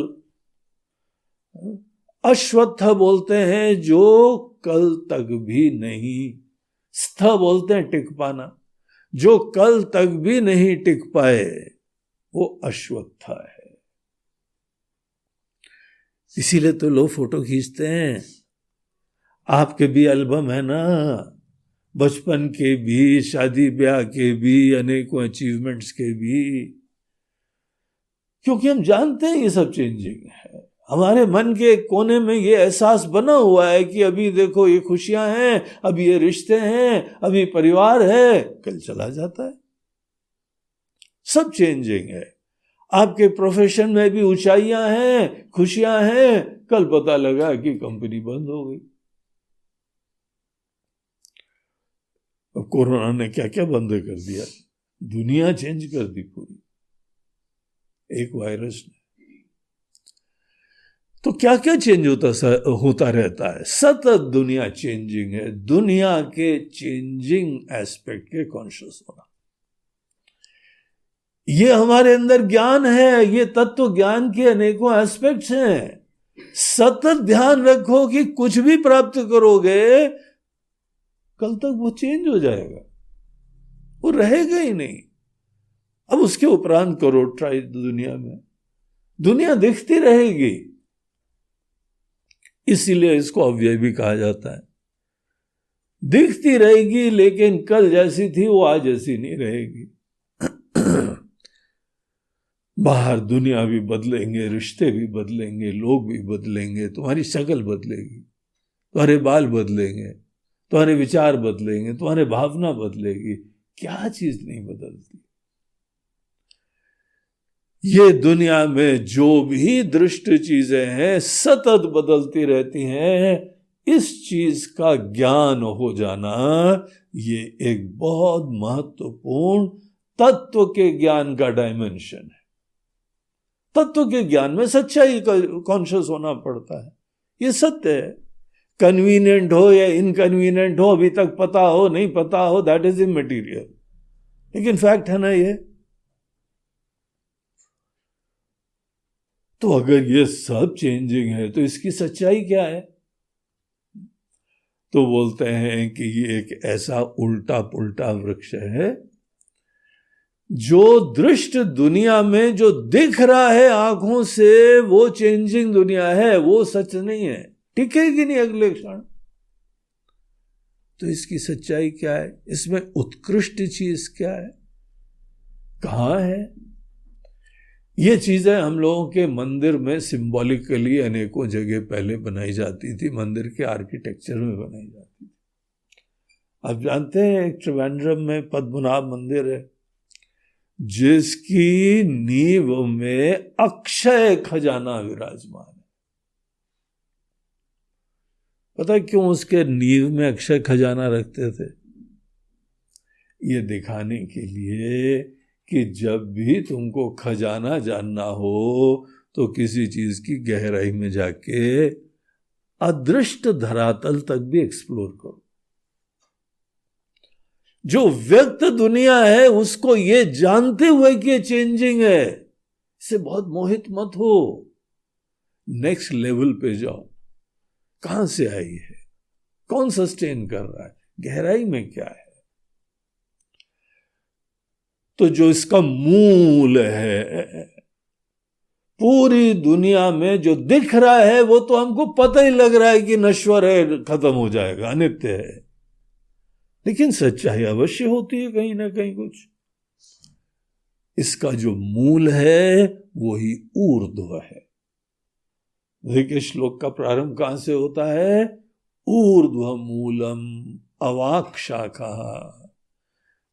[SPEAKER 1] अश्वत्थ बोलते हैं जो कल तक भी नहीं, स्थ बोलते हैं टिक पाना। जो कल तक भी नहीं टिक पाए वो अश्वत्थ है। इसीलिए तो लोग फोटो खींचते हैं। आपके भी एल्बम है ना, बचपन के भी, शादी ब्याह के भी, अनेकों अचीवमेंट्स के भी, क्योंकि हम जानते हैं ये सब चेंजिंग है। हमारे मन के कोने में ये एहसास बना हुआ है कि अभी देखो ये खुशियां हैं, अभी ये रिश्ते हैं, अभी परिवार है, कल चला जाता है। सब चेंजिंग है। आपके प्रोफेशन में भी ऊंचाइयां हैं, खुशियां हैं, कल पता लगा कि कंपनी बंद हो गई। अब कोरोना ने क्या क्या बंद कर दिया, दुनिया चेंज कर दी पूरी, एक वायरस ने। तो क्या क्या चेंज होता रहता है, सतत दुनिया चेंजिंग है। दुनिया के चेंजिंग एस्पेक्ट के कॉन्शियस होना, ये हमारे अंदर ज्ञान है। ये तत्व ज्ञान के अनेकों एस्पेक्ट्स हैं। सतत ध्यान रखो कि कुछ भी प्राप्त करोगे, कल तक वो चेंज हो जाएगा, वो रहेगा ही नहीं। अब उसके उपरांत करो ट्राई दुनिया में, दुनिया दिखती रहेगी। इसीलिए इसको अव्यय भी कहा जाता है। दिखती रहेगी, लेकिन कल जैसी थी वो आज जैसी नहीं रहेगी। बाहर दुनिया भी बदलेंगे, रिश्ते भी बदलेंगे, लोग भी बदलेंगे, तुम्हारी शक्ल बदलेगी, तुम्हारे बाल बदलेंगे, तुम्हारे विचार बदलेंगे, तुम्हारे भावना बदलेगी। क्या चीज नहीं बदलती। ये दुनिया में जो भी दृष्ट चीजें हैं सतत बदलती रहती हैं। इस चीज का ज्ञान हो जाना ये एक बहुत महत्वपूर्ण तत्व के ज्ञान का डायमेंशन है। तत्व के ज्ञान में सच्चाई का कॉन्शियस होना पड़ता है। ये सत्य है। कन्वीनियंट हो या इनकन्वीनियंट हो, अभी तक पता हो नहीं पता हो, दैट इज इमैटीरियल, लेकिन फैक्ट है ना ये। तो अगर ये सब चेंजिंग है तो इसकी सच्चाई क्या है? तो बोलते हैं कि ये एक ऐसा उल्टा पुल्टा वृक्ष है जो दृष्ट दुनिया में जो दिख रहा है आंखों से, वो चेंजिंग दुनिया है, वो सच नहीं है, टिकेगी नहीं अगले क्षण। तो इसकी सच्चाई क्या है? इसमें उत्कृष्ट चीज क्या है? कहां है? ये चीजें हम लोगों के मंदिर में सिंबॉलिकली अनेकों जगह पहले बनाई जाती थी, मंदिर के आर्किटेक्चर में बनाई जाती थी। आप जानते हैं एक त्रिवेंद्रम में पद्मनाभ मंदिर है जिसकी नींव में अक्षय खजाना विराजमान है। पता है क्यों उसके नींव में अक्षय खजाना रखते थे? ये दिखाने के लिए कि जब भी तुमको खजाना जानना हो तो किसी चीज की गहराई में जाके अदृष्ट धरातल तक भी एक्सप्लोर करो। जो व्यक्त दुनिया है उसको ये जानते हुए कि ये चेंजिंग है, इससे बहुत मोहित मत हो। नेक्स्ट लेवल पे जाओ। कहां से आई है? कौन सस्टेन कर रहा है? गहराई में क्या है? तो जो इसका मूल है, पूरी दुनिया में जो दिख रहा है वो तो हमको पता ही लग रहा है कि नश्वर है, खत्म हो जाएगा, अनित्य है, लेकिन सच्चाई अवश्य होती है कहीं ना कहीं कुछ। इसका जो मूल है वही ऊर्ध्व है। देखिए श्लोक का प्रारंभ कहां से होता है? ऊर्ध्व मूलम अवाक शाखा।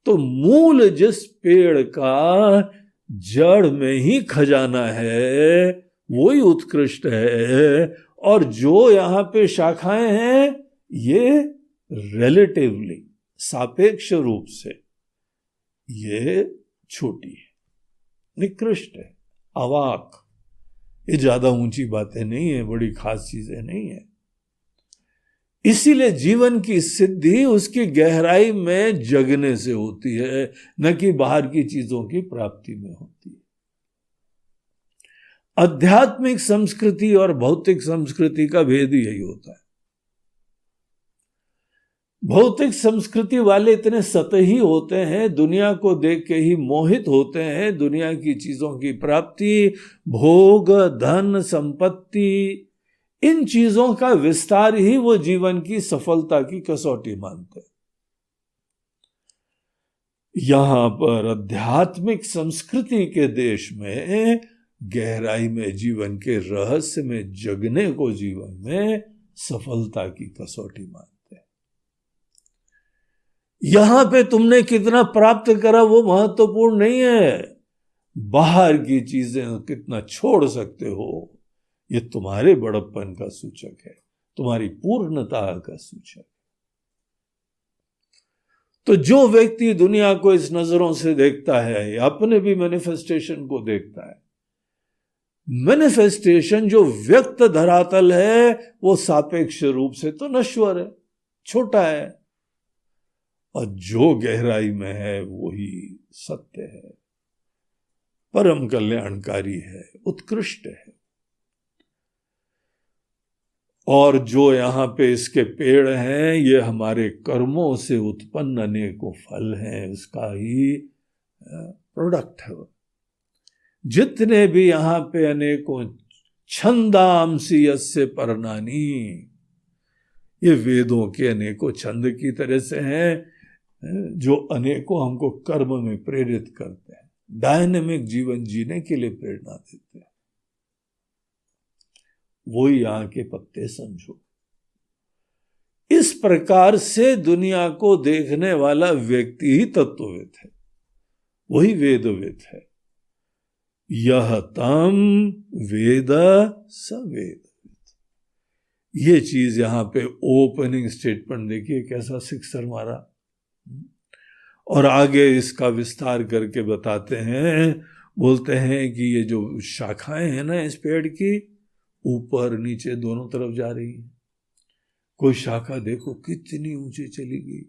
[SPEAKER 1] तो मूल जिस पेड़ का जड़ में ही खजाना है वही उत्कृष्ट है, और जो यहां पे शाखाएं हैं ये रिलेटिवली सापेक्ष रूप से ये छोटी है, निकृष्ट है, अवाक। ये ज्यादा ऊंची बातें नहीं है, बड़ी खास चीजें नहीं है। इसीलिए जीवन की सिद्धि उसकी गहराई में जगने से होती है, न कि बाहर की चीजों की प्राप्ति में होती है। आध्यात्मिक संस्कृति और भौतिक संस्कृति का भेद यही होता है। भौतिक संस्कृति वाले इतने सतही होते हैं, दुनिया को देख के ही मोहित होते हैं, दुनिया की चीजों की प्राप्ति, भोग, धन, संपत्ति, इन चीजों का विस्तार ही वो जीवन की सफलता की कसौटी मानते हैं। यहां पर आध्यात्मिक संस्कृति के देश में गहराई में जीवन के रहस्य में जगने को जीवन में सफलता की कसौटी मानते हैं। यहां पे तुमने कितना प्राप्त करा वो महत्वपूर्ण नहीं है, बाहर की चीजें कितना छोड़ सकते हो ये तुम्हारे बड़प्पन का सूचक है, तुम्हारी पूर्णता का सूचक है। तो जो व्यक्ति दुनिया को इस नजरों से देखता है, अपने भी मैनिफेस्टेशन को देखता है, मैनिफेस्टेशन जो व्यक्त धरातल है वो सापेक्ष रूप से तो नश्वर है, छोटा है, और जो गहराई में है वही सत्य है, परम कल्याणकारी है, उत्कृष्ट है। और जो यहाँ पे इसके पेड़ हैं ये हमारे कर्मों से उत्पन्न अनेकों फल हैं, उसका ही प्रोडक्ट है। जितने भी यहाँ पे अनेकों छंदांसी यस्य पर्णानि, ये वेदों के अनेकों छंद की तरह से हैं जो अनेकों हमको कर्म में प्रेरित करते हैं, डायनेमिक जीवन जीने के लिए प्रेरणा देते हैं। वही यहाँ के पत्ते समझो। इस प्रकार से दुनिया को देखने वाला व्यक्ति ही तत्वविद है, वही वेदविद है। यह तम वेद स वेदविद। ये चीज यहां पे ओपनिंग स्टेटमेंट देखिए कैसा सिक्सर मारा, और आगे इसका विस्तार करके बताते हैं, बोलते हैं कि ये जो शाखाएं हैं ना इस पेड़ की, ऊपर नीचे दोनों तरफ जा रही है। कोई शाखा देखो कितनी ऊंची चली गई,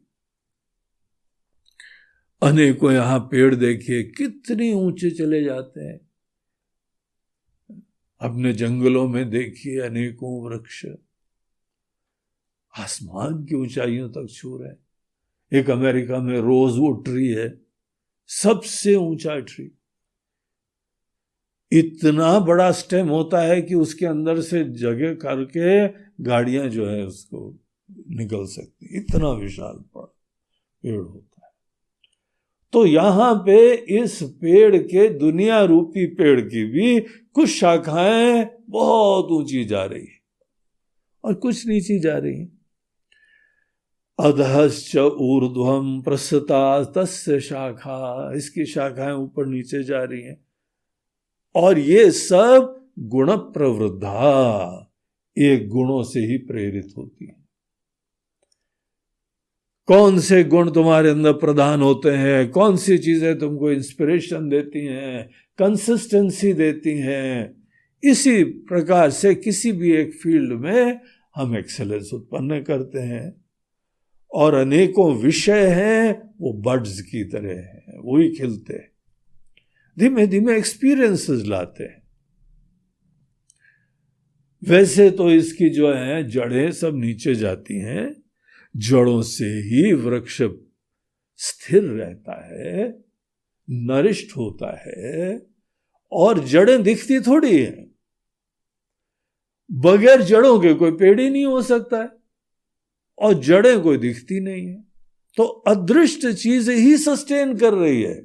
[SPEAKER 1] अनेकों यहां पेड़ देखिए कितनी ऊंचे चले जाते हैं। अपने जंगलों में देखिए अनेकों वृक्ष आसमान की ऊंचाइयों तक छू रहे हैं। एक अमेरिका में रोजवुड ट्री है, सबसे ऊंचा ट्री, इतना बड़ा स्टेम होता है कि उसके अंदर से जगह करके गाड़ियां जो है उसको निकल सकती, इतना विशाल पेड़ होता है। तो यहां पे इस पेड़ के, दुनिया रूपी पेड़ की भी कुछ शाखाएं बहुत ऊंची जा रही है और कुछ नीची जा रही है। अधश्च ऊर्ध्वम प्रसता तस्य शाखा, इसकी शाखाएं ऊपर नीचे जा रही हैं, और ये सब गुण प्रवृद्धा, एक गुणों से ही प्रेरित होती है। कौन से गुण तुम्हारे अंदर प्रधान होते हैं, कौन सी चीजें तुमको इंस्पिरेशन देती हैं, कंसिस्टेंसी देती हैं, इसी प्रकार से किसी भी एक फील्ड में हम एक्सेलेंस उत्पन्न करते हैं। और अनेकों विषय हैं वो बर्ड्स की तरह हैं, वही खिलते हैं, धीमे धीमे एक्सपीरियंसेस लाते हैं। वैसे तो इसकी जो है जड़ें सब नीचे जाती हैं, जड़ों से ही वृक्ष स्थिर रहता है, नरिष्ट होता है, और जड़ें दिखती थोड़ी है, बगैर जड़ों के कोई पेड़ ही नहीं हो सकता है, और जड़ें कोई दिखती नहीं है। तो अदृष्ट चीज ही सस्टेन कर रही है,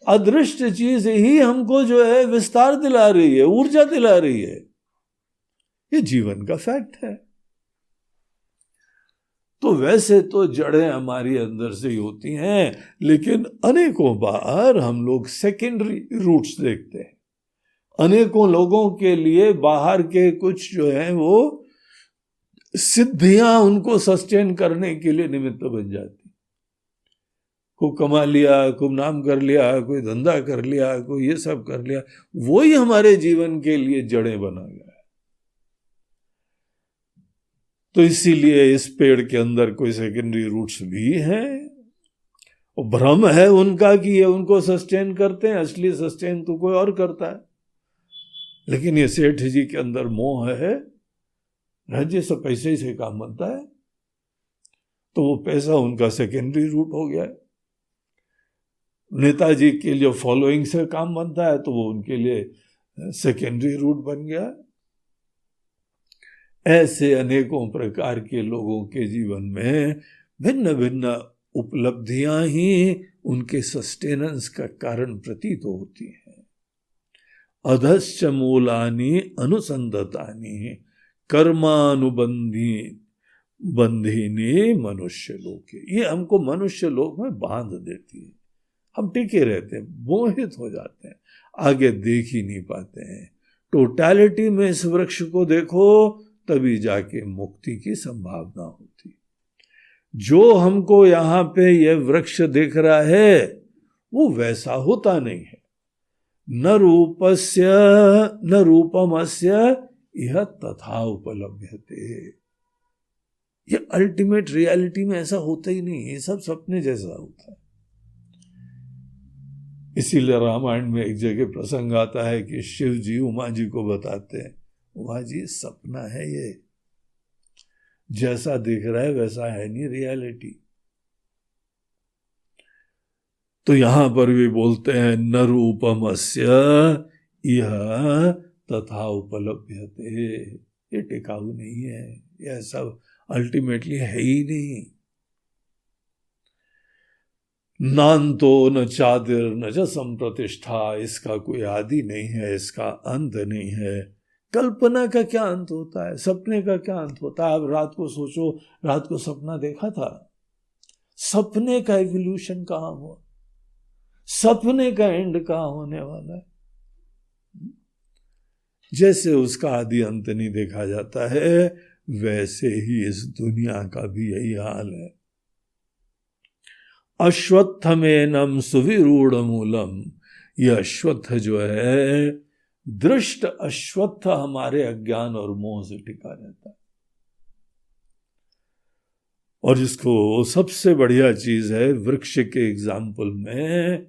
[SPEAKER 1] अदृष्ट चीज ही हमको जो है विस्तार दिला रही है, ऊर्जा दिला रही है। ये जीवन का फैक्ट है। तो वैसे तो जड़ें हमारी अंदर से ही होती हैं, लेकिन अनेकों बार हम लोग सेकेंडरी रूट्स देखते हैं। अनेकों लोगों के लिए बाहर के कुछ जो है वो सिद्धियां उनको सस्टेन करने के लिए निमित्त बन जाती। खूब कमा लिया, खूब नाम कर लिया, कोई धंधा कर लिया, कोई ये सब कर लिया, वही हमारे जीवन के लिए जड़ें बना गया। तो इसीलिए इस पेड़ के अंदर कोई सेकेंडरी रूट्स भी हैं, और भ्रम है उनका कि ये उनको सस्टेन करते हैं, असली सस्टेन तो कोई और करता है। लेकिन ये सेठ जी के अंदर मोह है, राज्य से पैसे से काम बनता है, तो वो पैसा उनका सेकेंडरी रूट हो गया है। नेताजी के लिए फॉलोइंग से काम बनता है, तो वो उनके लिए सेकेंडरी रूट बन गया। ऐसे अनेकों प्रकार के लोगों के जीवन में भिन्न भिन्न उपलब्धियां ही उनके सस्टेनेंस का कारण प्रतीत होती हैं। अधश्च मूलानि अनुसंधतानि कर्मानुबंधी बंधिनी मनुष्य लोके। ये हमको मनुष्य लोक में बांध देती है। हम टिके रहते हैं, मोहित हो जाते हैं, आगे देख ही नहीं पाते हैं। टोटलिटी में इस वृक्ष को देखो, तभी जाके मुक्ति की संभावना होती। जो हमको यहाँ पे यह वृक्ष दिख रहा है वो वैसा होता नहीं है। न रूपस्य न रूपमस्य यह तथा उपलभ्यते। ये अल्टीमेट रियलिटी में ऐसा होता ही नहीं, ये सब सपने जैसा होता है। इसीलिए रामायण में एक जगह प्रसंग आता है कि शिव जी उमा जी को बताते हैं, उमा जी सपना है, ये जैसा दिख रहा है वैसा है नहीं रियलिटी। तो यहां पर भी बोलते हैं न रूपमस्य यह तथा उपलभ्यते। ये टिकाऊ नहीं है, यह सब अल्टीमेटली है ही नहीं। नान्तो न चादिर न च संप्रतिष्ठा, इसका कोई आदि नहीं है, इसका अंत नहीं है। कल्पना का क्या अंत होता है, सपने का क्या अंत होता है। आप रात को सोचो, रात को सपना देखा था, सपने का एवोल्यूशन कहाँ हुआ, सपने का एंड कहाँ होने वाला है। जैसे उसका आदि अंत नहीं देखा जाता है, वैसे ही इस दुनिया का भी यही हाल है। अश्वत्थमेनम सुविरूढ़ मूलम, यह अश्वत्थ जो है, दृष्ट अश्वत्थ हमारे अज्ञान और मोह से टिका रहता है। और जिसको सबसे बढ़िया चीज है वृक्ष के एग्जाम्पल में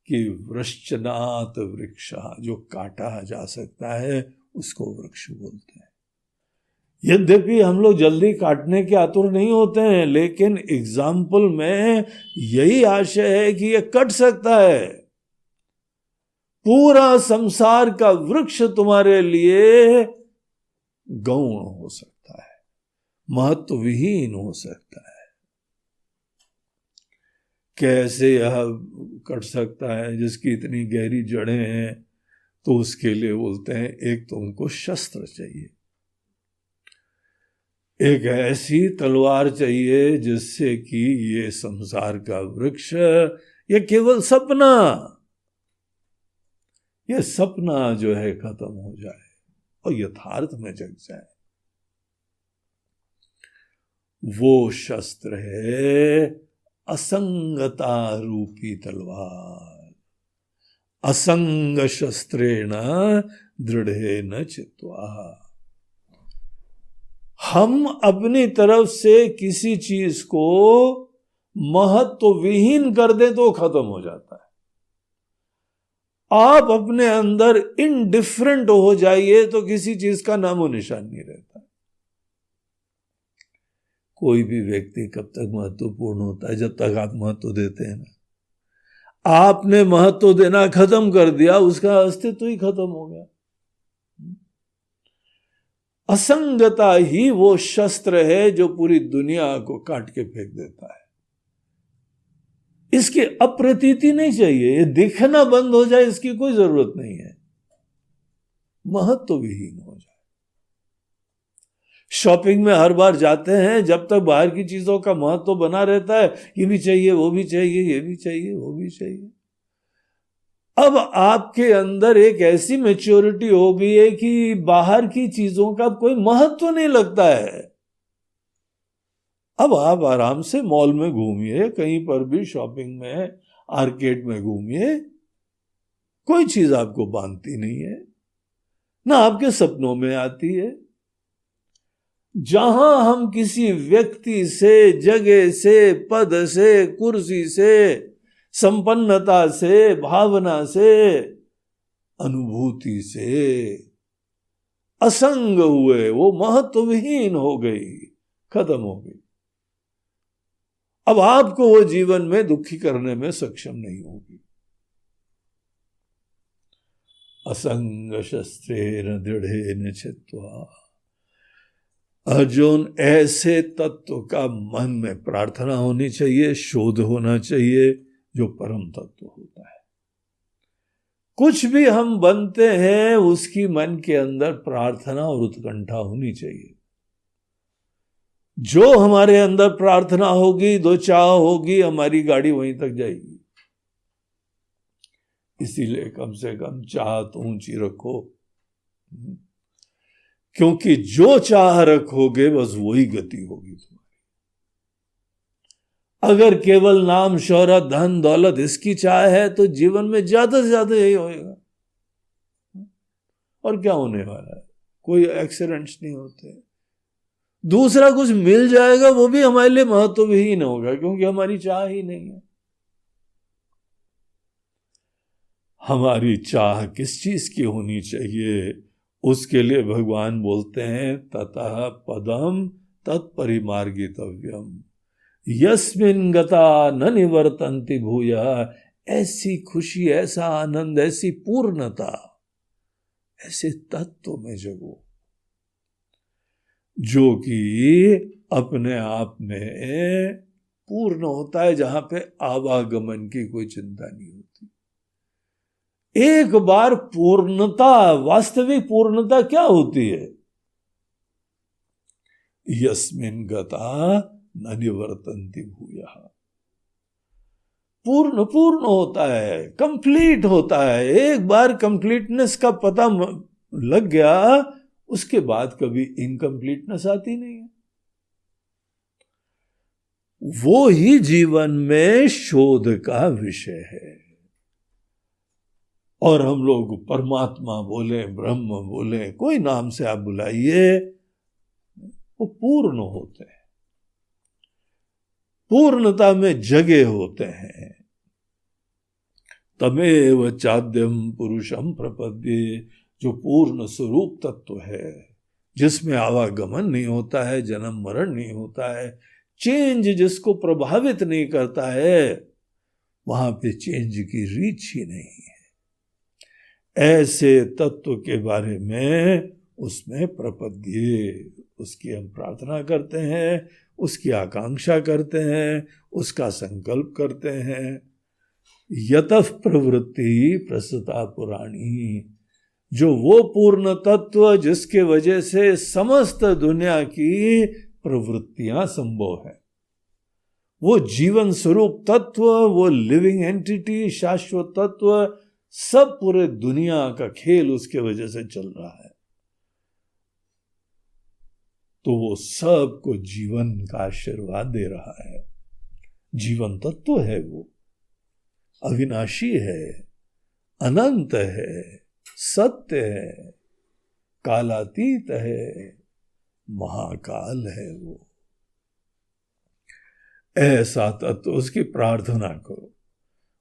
[SPEAKER 1] कि वृश्चनाथ वृक्ष, जो काटा जा सकता है उसको वृक्ष बोलते हैं। यद्यपि हम लोग जल्दी काटने के आतुर नहीं होते हैं, लेकिन एग्जाम्पल में यही आशय है कि यह कट सकता है। पूरा संसार का वृक्ष तुम्हारे लिए गौण हो सकता है, महत्व विहीन हो सकता है। कैसे यह कट सकता है? जिसकी इतनी गहरी जड़ें हैं, तो उसके लिए बोलते हैं एक तुमको शस्त्र चाहिए, एक ऐसी तलवार चाहिए जिससे कि ये संसार का वृक्ष, ये केवल सपना, ये सपना जो है खत्म हो जाए और यथार्थ में जग जाए। वो शस्त्र है असंगता रूपी तलवार। असंग शस्त्रेण दृढ़ेन चित्वा। हम अपनी तरफ से किसी चीज को महत्व विहीन कर दें तो खत्म हो जाता है। आप अपने अंदर इनडिफरेंट हो जाइए तो किसी चीज का नामो निशान नहीं रहता। कोई भी व्यक्ति कब तक महत्वपूर्ण होता है? जब तक आप महत्व देते हैं ना। आपने महत्व देना खत्म कर दिया, उसका अस्तित्व ही खत्म हो गया। असंगता ही वो शस्त्र है जो पूरी दुनिया को काट के फेंक देता है। इसकी अप्रतीति नहीं चाहिए, ये दिखना बंद हो जाए, इसकी कोई जरूरत नहीं है, महत्व विहीन हो जाए। शॉपिंग में हर बार जाते हैं, जब तक बाहर की चीजों का महत्व बना रहता है, ये भी चाहिए, वो भी चाहिए, ये भी चाहिए, वो भी चाहिए। अब आपके अंदर एक ऐसी मैच्योरिटी हो गई है कि बाहर की चीजों का कोई महत्व नहीं लगता है। अब आप आराम से मॉल में घूमिए, कहीं पर भी शॉपिंग में, आर्केड में घूमिए, कोई चीज आपको बांधती नहीं है, ना आपके सपनों में आती है। जहां हम किसी व्यक्ति से, जगह से, पद से, कुर्सी से, संपन्नता से, भावना से, अनुभूति से असंग हुए, वो महत्वहीन हो गई, खत्म हो गई। अब आपको वो जीवन में दुखी करने में सक्षम नहीं होगी। असंग शस्त्रेण दृढ़ेन छित्त्वा। अर्जुन, ऐसे तत्व का मन में प्रार्थना होनी चाहिए, शोध होना चाहिए, जो परम तत्व होता है। कुछ भी हम बनते हैं, उसकी मन के अंदर प्रार्थना और उत्कंठा होनी चाहिए। जो हमारे अंदर प्रार्थना होगी, दो चाह होगी, हमारी गाड़ी वहीं तक जाएगी। इसीलिए कम से कम चाह तो ऊंची रखो, क्योंकि जो चाह रखोगे बस वही गति होगी तुम्हारी। अगर केवल नाम, शोहरत, धन, दौलत इसकी चाह है तो जीवन में ज्यादा से ज्यादा यही होएगा। और क्या होने वाला है? कोई एक्सीडेंट्स नहीं होते। दूसरा कुछ मिल जाएगा, वो भी हमारे लिए महत्वहीन होगा, क्योंकि हमारी चाह ही नहीं है। हमारी चाह किस चीज की होनी चाहिए? उसके लिए भगवान बोलते हैं, ततः पदम तत्परिमार्गितव्यम यस्मिन् गता न निवर्तन्ति भूयः। ऐसी खुशी, ऐसा आनंद, ऐसी पूर्णता, ऐसे तत्व में जगो जो कि अपने आप में पूर्ण होता है, जहां पे आवागमन की कोई चिंता नहीं होती। एक बार पूर्णता, वास्तविक पूर्णता क्या होती है? यस्मिन् गता न निवर्तन्ति भूयः। पूर्ण होता है, कंप्लीट होता है। एक बार कंप्लीटनेस का पता लग गया, उसके बाद कभी इनकम्प्लीटनेस आती नहीं है। वो ही जीवन में शोध का विषय है। और हम लोग परमात्मा बोले, ब्रह्म बोले, कोई नाम से आप बुलाइए, वो पूर्ण होते हैं, पूर्णता में जगे होते हैं। तमेव चाद्यम पुरुषम प्रपद्ये। जो पूर्ण स्वरूप तत्व है, जिसमें आवागमन नहीं होता है, जन्म मरण नहीं होता है, चेंज जिसको प्रभावित नहीं करता है, वहां पे चेंज की रीच ही नहीं है। ऐसे तत्व के बारे में उसमें प्रपद्ये, उसकी हम प्रार्थना करते हैं, उसकी आकांक्षा करते हैं, उसका संकल्प करते हैं। यतः प्रवृत्ति प्रसुता पुराणी। जो वो पूर्ण तत्व जिसके वजह से समस्त दुनिया की प्रवृत्तियां संभव है, वो जीवन स्वरूप तत्व, वो लिविंग एंटिटी, शाश्वत तत्व, सब पूरे दुनिया का खेल उसके वजह से चल रहा है। तो वो सबको जीवन का आशीर्वाद दे रहा है। जीवन तत्व है, वो अविनाशी है, अनंत है, सत्य है, कालातीत है, महाकाल है। वो ऐसा तत्व, उसकी प्रार्थना करो,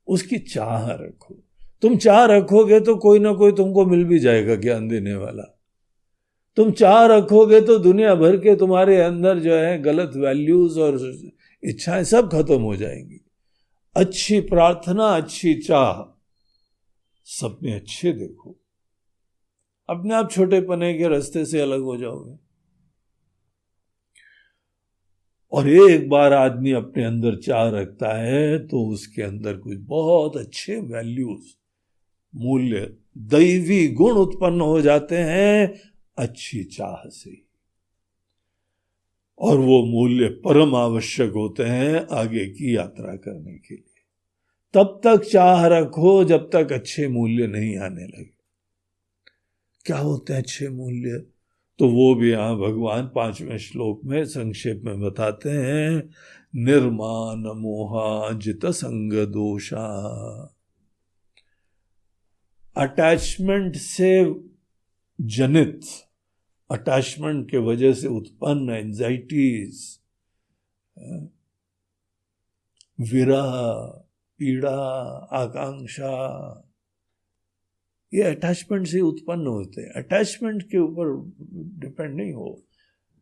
[SPEAKER 1] उसकी चाह रखो। तुम चाह रखोगे तो कोई ना कोई तुमको मिल भी जाएगा ज्ञान देने वाला। तुम चाह रखोगे तो दुनिया भर के तुम्हारे अंदर जो है गलत वैल्यूज और इच्छाएं सब खत्म हो जाएंगी। अच्छी प्रार्थना, अच्छी चाह, सपने अच्छे देखो, अपने आप छोटे पने के रास्ते से अलग हो जाओगे। और एक बार आदमी अपने अंदर चाह रखता है तो उसके अंदर कुछ बहुत अच्छे वैल्यूज, मूल्य, दैवी गुण उत्पन्न हो जाते हैं अच्छी चाह से, और वो मूल्य परम आवश्यक होते हैं आगे की यात्रा करने के लिए। तब तक चाह रखो जब तक अच्छे मूल्य नहीं आने लगे। क्या होते हैं अच्छे मूल्य? तो वो भी यहां भगवान 5वें श्लोक में संक्षेप में बताते हैं। निर्मान मोहा जित संग दोषा, अटैचमेंट से जनित, अटैचमेंट के वजह से उत्पन्न एंजाइटीज, विरह, पीड़ा, आकांक्षा, ये अटैचमेंट से उत्पन्न होते हैं। अटैचमेंट के ऊपर डिपेंड नहीं हो,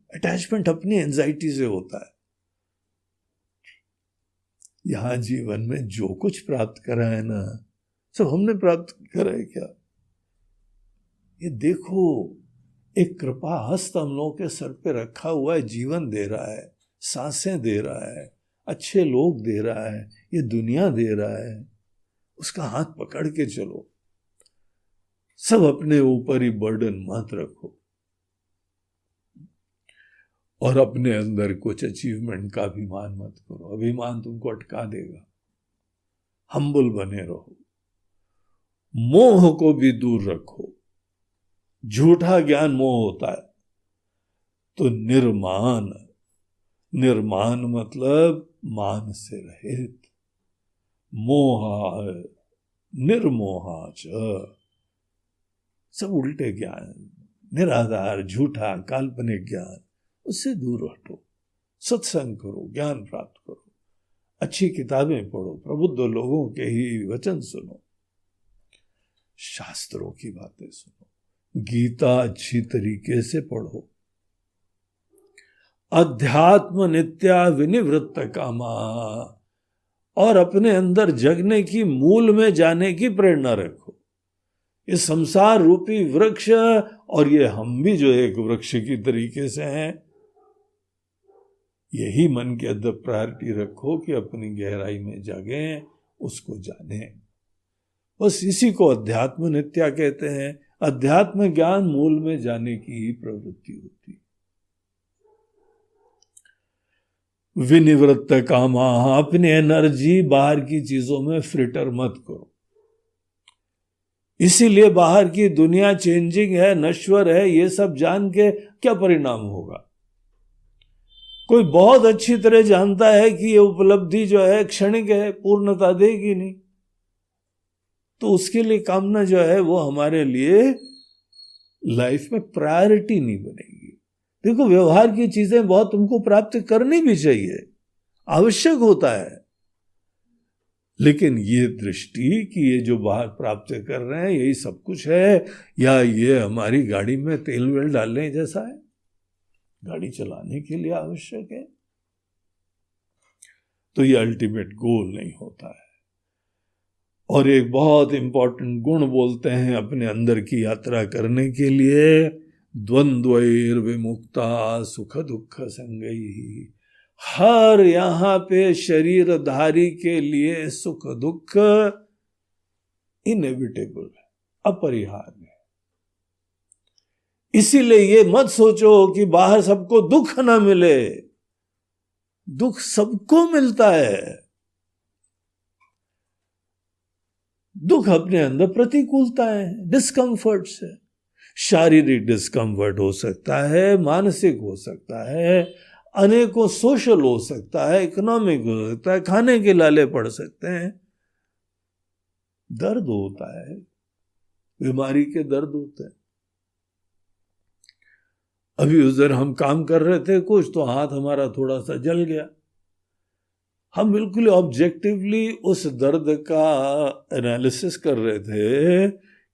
[SPEAKER 1] अटैचमेंट अपनी एंजाइटी से होता है। यहां जीवन में जो कुछ प्राप्त करा है ना, सब हमने प्राप्त करा है क्या? ये देखो, एक कृपा हस्त हम लोगों के सर पे रखा हुआ है, जीवन दे रहा है, सांसें दे रहा है, अच्छे लोग दे रहा है, ये दुनिया दे रहा है, उसका हाथ पकड़ के चलो। सब अपने ऊपर ही बर्डन मत रखो, और अपने अंदर कुछ अचीवमेंट का अभिमान मत करो, अभिमान तुमको अटका देगा। हम्बल बने रहो, मोह को भी दूर रखो। झूठा ज्ञान मोह होता है। तो निर्मान, निर्मान मतलब मान से रहित, मोहा निर्मोहा च, सब उल्टे ज्ञान, निराधार, झूठा, काल्पनिक ज्ञान, उससे दूर हटो। सत्संग करो, ज्ञान प्राप्त करो, अच्छी किताबें पढ़ो, प्रबुद्ध लोगों के ही वचन सुनो, शास्त्रों की बातें सुनो, गीता अच्छी तरीके से पढ़ो। अध्यात्म नित्या विनिवृत्त कामा, और अपने अंदर जगने की, मूल में जाने की प्रेरणा रखो। ये संसार रूपी वृक्ष, और ये हम भी जो एक वृक्ष की तरीके से हैं, यही मन के अंदर प्रायोरिटी रखो कि अपनी गहराई में जागे, उसको जाने। बस इसी को अध्यात्म नित्या कहते हैं। अध्यात्म ज्ञान मूल में जाने की ही प्रवृत्ति होती है। विनिवृत्त कामा, अपनी एनर्जी बाहर की चीजों में फ्रिटर मत करो। इसीलिए बाहर की दुनिया चेंजिंग है, नश्वर है, ये सब जान के क्या परिणाम होगा? कोई बहुत अच्छी तरह जानता है कि ये उपलब्धि जो है क्षणिक है, पूर्णता देगी नहीं, तो उसके लिए कामना जो है वो हमारे लिए लाइफ में प्रायोरिटी नहीं बनेगी। देखो, व्यवहार की चीजें बहुत तुमको प्राप्त करनी भी चाहिए, आवश्यक होता है, लेकिन ये दृष्टि कि ये जो बाहर प्राप्त कर रहे हैं यही सब कुछ है, या ये हमारी गाड़ी में तेल वेल डालने जैसा है, गाड़ी चलाने के लिए आवश्यक है, तो ये अल्टीमेट गोल नहीं होता है। और एक बहुत इंपॉर्टेंट गुण बोलते हैं अपने अंदर की यात्रा करने के लिए, द्वंद्वैर विमुक्ता सुख दुख संगई। हर यहां पे शरीरधारी के लिए सुख दुख इनएविटेबल है, अपरिहार्य है। इसीलिए ये मत सोचो कि बाहर सबको दुख ना मिले, दुख सबको मिलता है। दुख अपने अंदर प्रतिकूलता है, डिस्कंफर्ट है। शारीरिक डिस्कंफर्ट हो सकता है, मानसिक हो सकता है, अनेकों सोशल हो सकता है, इकोनॉमिक हो सकता है, खाने के लाले पड़ सकते हैं, दर्द होता है, बीमारी के दर्द होते हैं। अभी उस दिन हम काम कर रहे थे कुछ, तो हाथ हमारा थोड़ा सा जल गया। हम बिल्कुल ऑब्जेक्टिवली उस दर्द का एनालिसिस कर रहे थे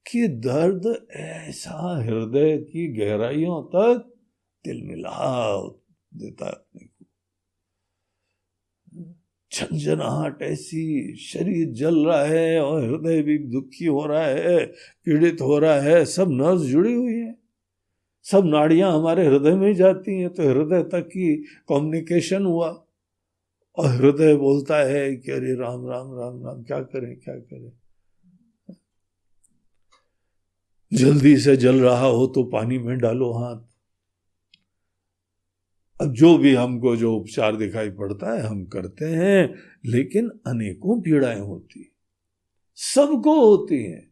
[SPEAKER 1] कि दर्द ऐसा हृदय की गहराइयों तक तिलमिला देता है अपने को, झंझनाहट ऐसी, शरीर जल रहा है और हृदय भी दुखी हो रहा है, पीड़ित हो रहा है, सब नर्व्स जुड़ी हुई है। सब नाड़ियां हमारे हृदय में जाती हैं, तो हृदय तक की कम्युनिकेशन हुआ, और हृदय बोलता है कि अरे राम राम राम राम, क्या करें क्या करें। जल्दी से जल रहा हो तो पानी में डालो हाथ। अब जो भी हमको जो उपचार दिखाई पड़ता है हम करते हैं, लेकिन अनेकों पीड़ाएं होती, सबको होती हैं।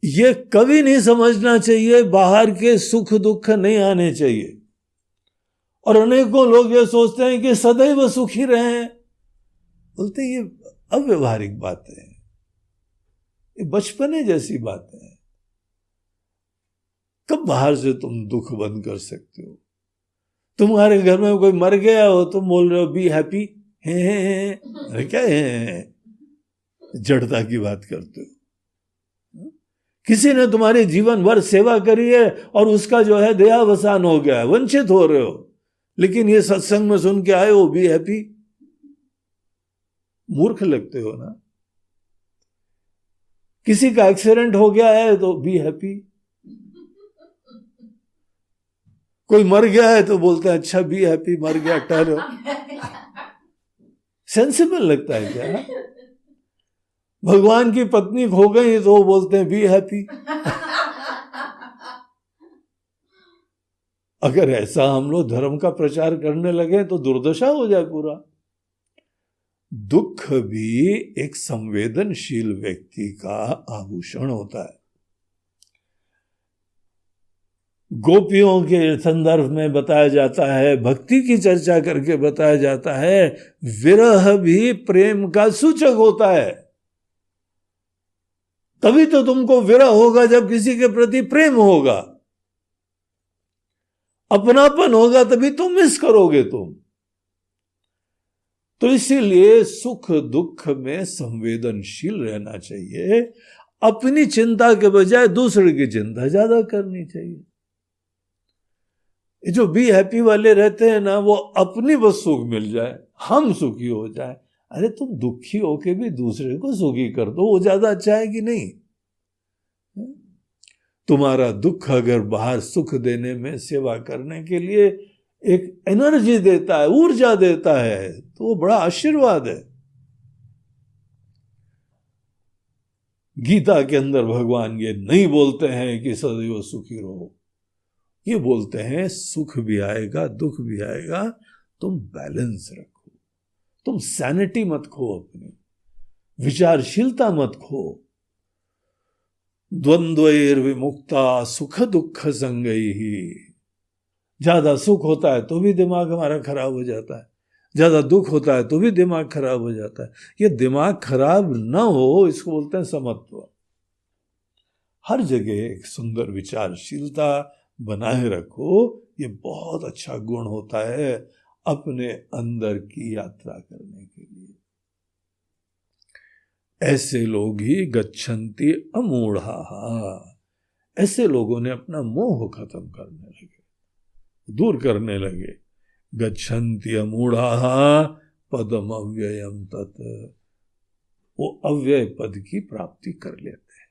[SPEAKER 1] ये कभी नहीं समझना चाहिए बाहर के सुख दुख नहीं आने चाहिए। और अनेकों लोग ये सोचते हैं कि सदैव सुखी रहें, बोलते हैं ये अव्यवहारिक बातें हैं, ये बचपने जैसी बातें हैं। कब बाहर से तुम दुख बंद कर सकते हो? तुम्हारे घर में कोई मर गया हो, तुम बोल रहे हो बी हैप्पी, है अरे क्या है, जड़ता की बात करते हो। किसी ने तुम्हारे जीवन भर सेवा करी है और उसका जो है देहावसान हो गया है, वंचित हो रहे हो, लेकिन ये सत्संग में सुन के आए हो बी हैप्पी। मूर्ख लगते हो ना। किसी का एक्सीडेंट हो गया है तो बी हैप्पी, कोई मर गया है तो बोलते हैं अच्छा बी हैप्पी, मर गया ठहरो। सेंसिबल लगता है क्या? भगवान की पत्नी खो गई तो बोलते हैं बी हैप्पी। अगर ऐसा हम लोग धर्म का प्रचार करने लगे तो दुर्दशा हो जाए पूरा। दुख भी एक संवेदनशील व्यक्ति का आभूषण होता है। गोपियों के संदर्भ में बताया जाता है, भक्ति की चर्चा करके बताया जाता है, विरह भी प्रेम का सूचक होता है। तभी तो तुमको विरह होगा जब किसी के प्रति प्रेम होगा, अपनापन होगा, तभी तुम मिस करोगे तुम। तो इसीलिए सुख दुख में संवेदनशील रहना चाहिए। अपनी चिंता के बजाय दूसरे की चिंता ज्यादा करनी चाहिए। जो बी हैप्पी वाले रहते हैं ना, वो अपनी बस सुख मिल जाए, हम सुखी हो जाए। अरे तुम दुखी होके भी दूसरे को सुखी कर दो, वो ज्यादा अच्छा है कि नहीं? तुम्हारा दुख अगर बाहर सुख देने में, सेवा करने के लिए एक एनर्जी देता है, ऊर्जा देता है, तो वो बड़ा आशीर्वाद है। गीता के अंदर भगवान ये नहीं बोलते हैं कि सदैव सुखी रहो, ये बोलते हैं सुख भी आएगा दुख भी आएगा, तुम बैलेंस रखो, तुम सैनिटी मत खो, अपनी विचारशीलता मत खो। द्वंद्वैर विमुक्ता सुख दुख संगैहि। ज्यादा सुख होता है तो भी दिमाग हमारा खराब हो जाता है, ज्यादा दुख होता है तो भी दिमाग खराब हो जाता है। ये दिमाग खराब ना हो, इसको बोलते हैं समत्व। हर जगह एक सुंदर विचारशीलता बनाए रखो, ये बहुत अच्छा गुण होता है अपने अंदर की यात्रा करने के लिए। ऐसे लोग ही गच्छन्ति अमूढ़ाः। ऐसे लोगों ने अपना मोह खत्म करने लगे, दूर करने लगे। गच्छन्ति अमूढ़ाः पदम अव्ययम तत्। वो अव्यय पद की प्राप्ति कर लेते हैं।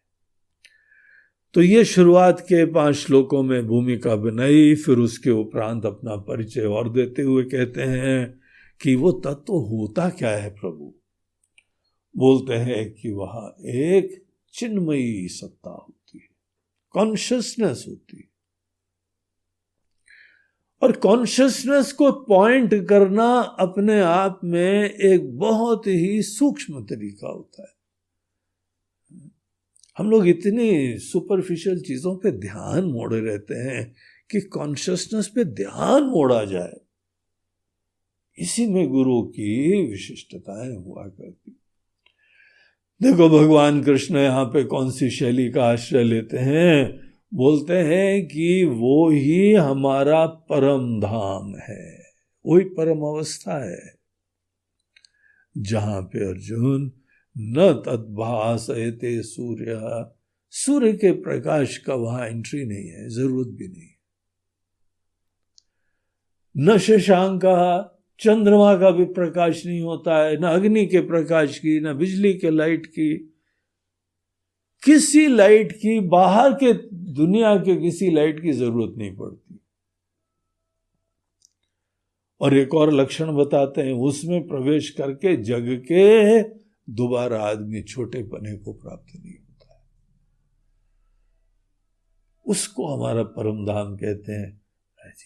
[SPEAKER 1] तो ये शुरुआत के 5 श्लोकों में भूमिका बनाई। फिर उसके उपरांत अपना परिचय और देते हुए कहते हैं कि वो तत्व होता क्या है प्रभु। बोलते हैं कि वहां एक चिन्मयी सत्ता होती है, कॉन्शियसनेस होती है। और कॉन्शियसनेस को पॉइंट करना अपने आप में एक बहुत ही सूक्ष्म तरीका होता है। हम लोग इतनी सुपरफिशियल चीजों पे ध्यान मोड़े रहते हैं कि कॉन्शियसनेस पे ध्यान मोड़ा जाए, इसी में गुरु की विशिष्टताएं हुआ करती। देखो भगवान कृष्ण यहाँ पे कौन सी शैली का आश्रय लेते हैं। बोलते हैं कि वो ही हमारा परम धाम है, वही परम अवस्था है जहां पे अर्जुन न तद्भासयते सूर्य। सूर्य के प्रकाश का वहां एंट्री नहीं है, जरूरत भी नहीं। न शशांक, चंद्रमा का भी प्रकाश नहीं होता है, न अग्नि के प्रकाश की, न बिजली के लाइट की। किसी लाइट की, बाहर के दुनिया के किसी लाइट की जरूरत नहीं पड़ती। और एक और लक्षण बताते हैं, उसमें प्रवेश करके जग के दोबारा आदमी छोटे पने को प्राप्त नहीं होता है। उसको हमारा परम धाम कहते हैं।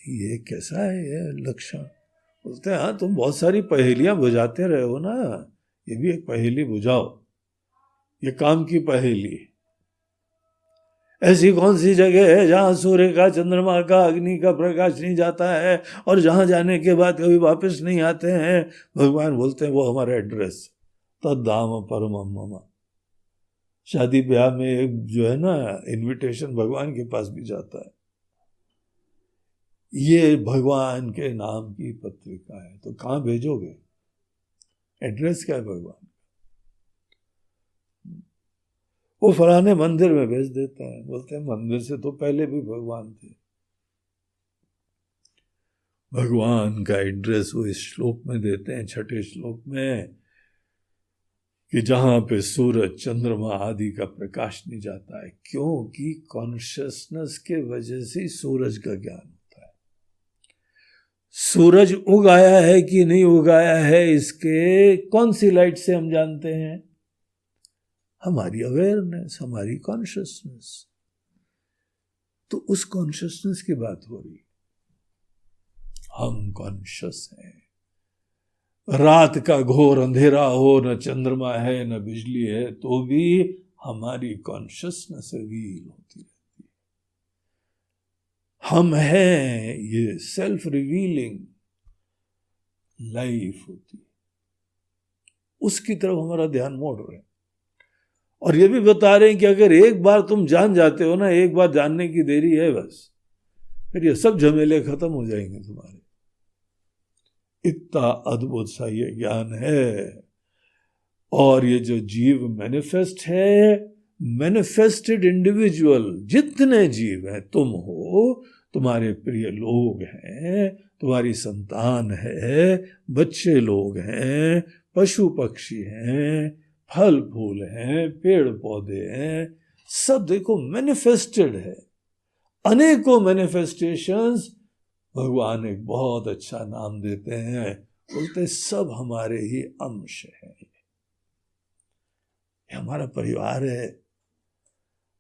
[SPEAKER 1] ये कैसा है ये लक्षण? बोलते हैं हाँ, तुम बहुत सारी पहेलियां बुझाते रहे हो ना, ये भी एक पहेली बुझाओ, ये काम की पहेली। ऐसी कौन सी जगह है जहां सूर्य का, चंद्रमा का, अग्नि का प्रकाश नहीं जाता है और जहां जाने के बाद कभी वापस नहीं आते हैं? भगवान बोलते हैं वो हमारा एड्रेस, तद्धाम परमम मम। शादी ब्याह में एक जो है ना इनविटेशन भगवान के पास भी जाता है, ये भगवान के नाम की पत्रिका है, तो कहां भेजोगे? एड्रेस क्या है भगवान? वो फलाने मंदिर में भेज देते हैं। बोलते हैं मंदिर से तो पहले भी भगवान थे। भगवान का एड्रेस वो इस श्लोक में देते हैं, 6ठे श्लोक में, कि जहां पे सूरज, चंद्रमा आदि का प्रकाश नहीं जाता है, क्योंकि कॉन्शियसनेस के वजह से सूरज का ज्ञान होता है। सूरज उगाया है कि नहीं उगाया है, इसके कौन सी लाइट से हम जानते हैं? हमारी अवेयरनेस, हमारी कॉन्शियसनेस। तो उस कॉन्शियसनेस की बात हो रही। हम कॉन्शियस हैं। रात का घोर अंधेरा हो, न चंद्रमा है न बिजली है, तो भी हमारी कॉन्शियसनेस रिवील होती रहती है। हम हैं, ये सेल्फ रिवीलिंग लाइफ होती है। उसकी तरफ हमारा ध्यान मोड़ रहे हैं। और ये भी बता रहे हैं कि अगर एक बार तुम जान जाते हो ना, एक बार जानने की देरी है बस, फिर ये सब झमेले खत्म हो जाएंगे तुम्हारे। इतना अद्भुत सा ये ज्ञान है। और ये जो जीव मैनिफेस्ट है, मैनिफेस्टेड इंडिविजुअल, जितने जीव हैं, तुम हो, तुम्हारे प्रिय लोग हैं, तुम्हारी संतान है, बच्चे लोग हैं, पशु पक्षी हैं, फल फूल हैं, पेड़ पौधे हैं, सब देखो मैनिफेस्टेड है। अनेकों मैनिफेस्टेशंस। भगवान एक बहुत अच्छा नाम देते हैं, बोलते सब हमारे ही अंश हैं। ये हमारा परिवार है।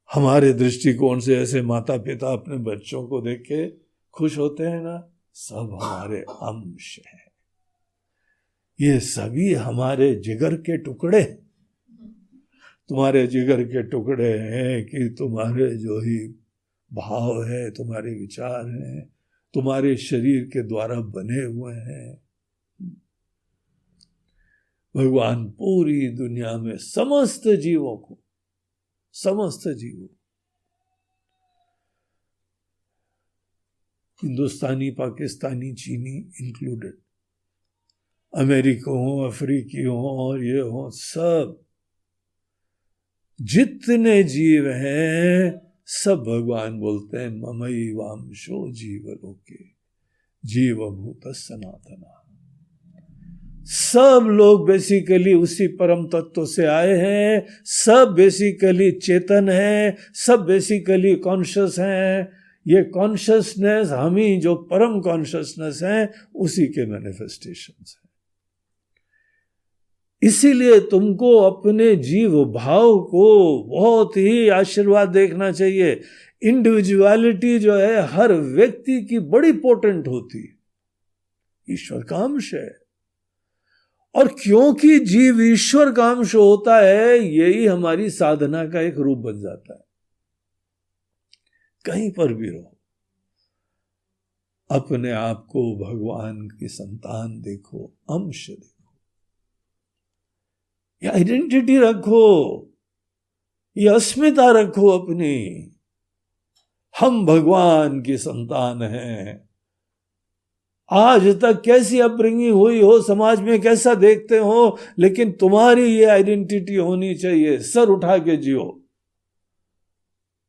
[SPEAKER 1] हमारे दृष्टिकोण से ऐसे माता पिता अपने बच्चों को देख के खुश होते हैं ना, सब हमारे अंश हैं। ये सभी हमारे जिगर के टुकड़े, तुम्हारे जिगर के टुकड़े हैं कि तुम्हारे जो ही भाव है, तुम्हारे विचार हैं, तुम्हारे शरीर के द्वारा बने हुए हैं। भगवान पूरी दुनिया में समस्त जीवों को, समस्त जीवों, हिंदुस्तानी, पाकिस्तानी, चीनी इंक्लूडेड, अमेरिकी हो, अफ्रीकी हो और ये हो, सब जितने जीव हैं, सब भगवान बोलते हैं ममई वांशो जीवलोके जीवभूत सनातना। सब लोग बेसिकली उसी परम तत्व से आए हैं। सब बेसिकली चेतन हैं, सब बेसिकली कॉन्शियस हैं। ये कॉन्शियसनेस, हम ही जो परम कॉन्शियसनेस हैं, उसी के मैनिफेस्टेशंस हैं। इसीलिए तुमको अपने जीव भाव को बहुत ही आशीर्वाद देखना चाहिए। इंडिविजुअलिटी जो है हर व्यक्ति की बड़ी पोटेंट होती है, ईश्वर का अंश है। और क्योंकि जीव ईश्वर का अंश होता है, यही हमारी साधना का एक रूप बन जाता है। कहीं पर भी रहो, अपने आप को भगवान की संतान देखो, अंश देखो, ये आइडेंटिटी रखो, ये अस्मिता रखो अपनी। हम भगवान की संतान हैं। आज तक कैसी अपब्रिंगिंग हुई हो, समाज में कैसा देखते हो, लेकिन तुम्हारी ये आइडेंटिटी होनी चाहिए। सर उठा के जियो।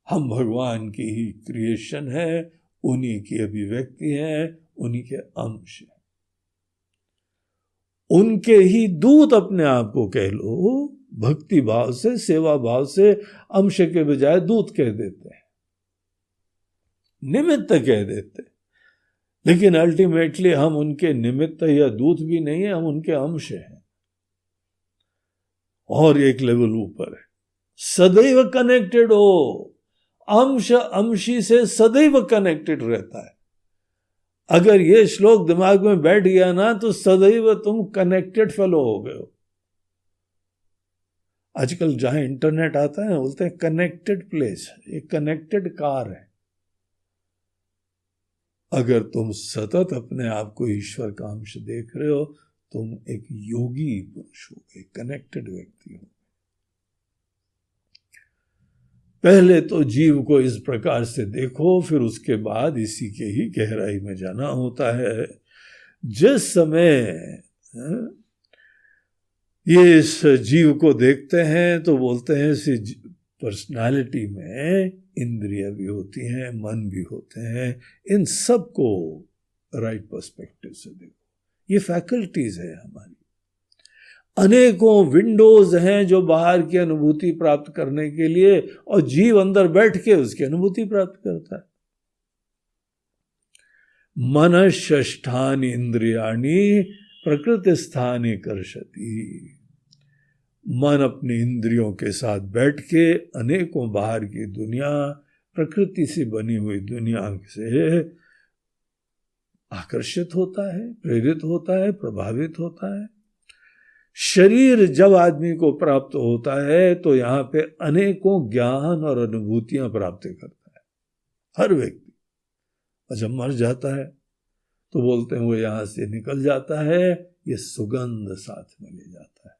[SPEAKER 1] हम भगवान की ही क्रिएशन है, उन्हीं की अभिव्यक्ति है, उन्हीं के अंश है। उनके ही दूत अपने आप को कह लो, भक्ति भाव से, सेवा भाव से अंश के बजाय दूत कह देते हैं, निमित्त कह देते हैं। लेकिन अल्टीमेटली हम उनके निमित्त या दूत भी नहीं है, हम उनके अंश हैं और एक लेवल ऊपर है। सदैव कनेक्टेड हो, अंश अंशी से सदैव कनेक्टेड रहता है। अगर ये श्लोक दिमाग में बैठ गया ना तो सदैव तुम कनेक्टेड फेलो हो गए हो। आजकल जहां इंटरनेट आता है बोलते हैं कनेक्टेड प्लेस, एक कनेक्टेड कार है। अगर तुम सतत अपने आप को ईश्वर का अंश देख रहे हो, तुम एक योगी पुरुष हो गए, कनेक्टेड व्यक्ति हो। पहले तो जीव को इस प्रकार से देखो, फिर उसके बाद इसी के ही गहराई में जाना होता है। जिस समय ये इस जीव को देखते हैं तो बोलते हैं इस पर्सनालिटी में इंद्रिय भी होती हैं, मन भी होते हैं, इन सब को राइट पर्सपेक्टिव से देखो। ये फैकल्टीज है हमारी, अनेकों विंडोज हैं जो बाहर की अनुभूति प्राप्त करने के लिए, और जीव अंदर बैठ के उसकी अनुभूति प्राप्त करता है। मनश्ष्ठानि इंद्रियाणि प्रकृति स्थानि कर्षति। मन अपनी इंद्रियों के साथ बैठ के अनेकों बाहर की दुनिया, प्रकृति से बनी हुई दुनिया से आकर्षित होता है, प्रेरित होता है, प्रभावित होता है। शरीर जब आदमी को प्राप्त होता है तो यहाँ पे अनेकों ज्ञान और अनुभूतियां प्राप्त करता है हर व्यक्ति। और जब मर जाता है तो बोलते हैं वो यहां से निकल जाता है, ये सुगंध साथ में ले जाता है।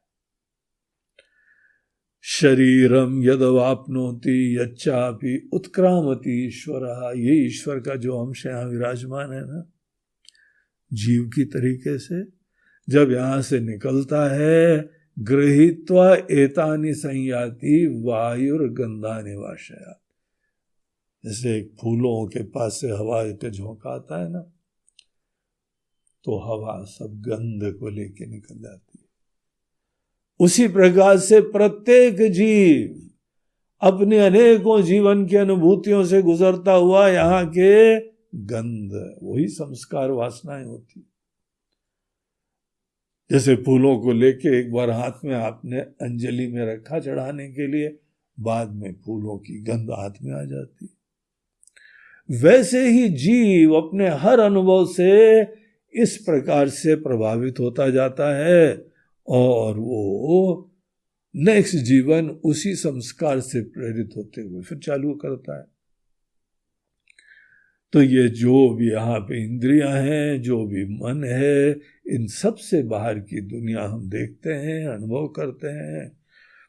[SPEAKER 1] शरीरम यदवाप्नोति यच्चापि उत्क्रामति ईश्वरः। ये ईश्वर का जो अंश यहाँ विराजमान है ना, जीव की तरीके से जब यहां से निकलता है, गृहीत्वा एतानि संयाति वायुर्गंधानि वाशयात्। जैसे एक फूलों के पास से हवा के झोंका आता है ना, तो हवा सब गंध को लेके निकल जाती है। उसी प्रकार से प्रत्येक जीव अपने अनेकों जीवन की अनुभूतियों से गुजरता हुआ यहाँ के गंध, वही संस्कार वासनाएं होती। जैसे फूलों को लेके एक बार हाथ में आपने अंजलि में रखा चढ़ाने के लिए, बाद में फूलों की गंध हाथ में आ जाती। वैसे ही जीव अपने हर अनुभव से इस प्रकार से प्रभावित होता जाता है और वो नेक्स्ट जीवन उसी संस्कार से प्रेरित होते हुए फिर चालू करता है। तो ये जो भी यहाँ पे इंद्रियां हैं, जो भी मन है, इन सब से बाहर की दुनिया हम देखते हैं, अनुभव करते हैं।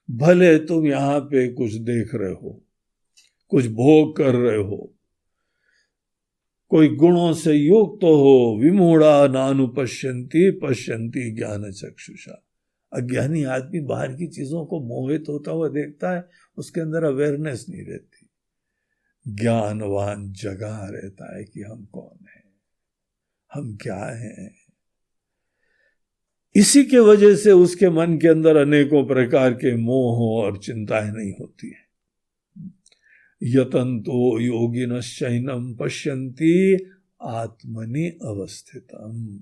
[SPEAKER 1] भले तुम यहाँ पे कुछ देख रहे हो, कुछ भोग कर रहे हो, कोई गुणों से युक्त तो हो, विमूढ़ा नानुपश्यन्ति पश्यन्ति ज्ञान चक्षुषा। अज्ञानी आदमी बाहर की चीजों को मोहित होता हुआ देखता है, उसके अंदर अवेयरनेस नहीं रहती। ज्ञानवान जगा रहता है कि हम कौन हैं, हम क्या हैं। इसी के वजह से उसके मन के अंदर अनेकों प्रकार के मोह और चिंताएं नहीं होती है। यतन्तो योगिनश्चैनं पश्यन्ति आत्मनि अवस्थितम्।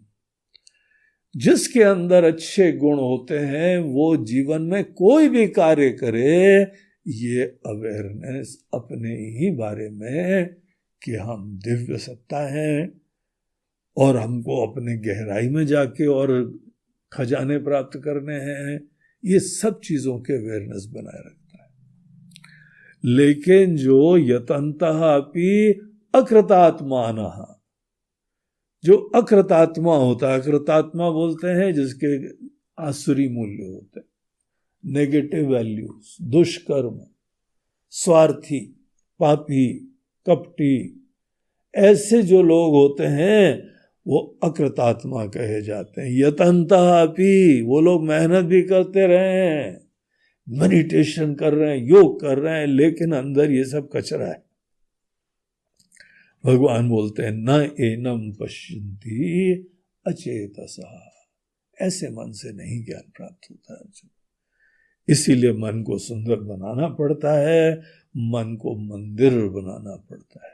[SPEAKER 1] जिसके अंदर अच्छे गुण होते हैं वो जीवन में कोई भी कार्य करे, ये अवेयरनेस अपने ही बारे में कि हम दिव्य सत्ता हैं और हमको अपने गहराई में जाके और खजाने प्राप्त करने हैं, ये सब चीजों के अवेयरनेस बनाए रखता है। लेकिन जो यतन्तः अपि अकृतात्मानः, जो अकृतात्मा होता है, अकृतात्मा बोलते हैं जिसके आसुरी मूल्य होते हैं, नेगेटिव वैल्यूज, दुष्कर्म, स्वार्थी, पापी, कपटी, ऐसे जो लोग होते हैं वो अकृतात्मा कहे जाते हैं। यतन्तः अपि, वो लोग मेहनत भी करते रहे हैं, मेडिटेशन कर रहे हैं, योग कर रहे हैं, लेकिन अंदर ये सब कचरा है। भगवान बोलते हैं न एनम पश्यन्ति अचेतसः। ऐसे मन से नहीं ज्ञान प्राप्त होता है अर्जुन। इसीलिए मन को सुंदर बनाना पड़ता है, मन को मंदिर बनाना पड़ता है,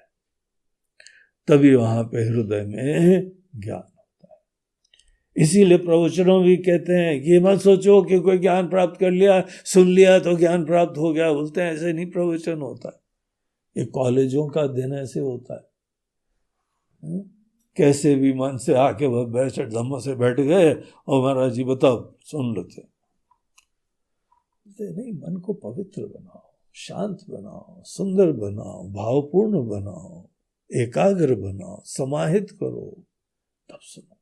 [SPEAKER 1] तभी वहां पे हृदय में ज्ञान होता है। इसीलिए प्रवचनों भी कहते हैं ये मत सोचो कि कोई ज्ञान प्राप्त कर लिया, सुन लिया तो ज्ञान प्राप्त हो गया। बोलते हैं ऐसे नहीं प्रवचन होता है, ये कॉलेजों का दिन ऐसे होता है। कैसे भी मन से आके वह बैठ धम्म से बैठ गए और महाराज जी बताओ सुन लेते। नहीं, मन को पवित्र बनाओ, शांत बनाओ, सुंदर बनाओ, भावपूर्ण बनाओ, एकाग्र बनाओ, समाहित करो, तब सुनो,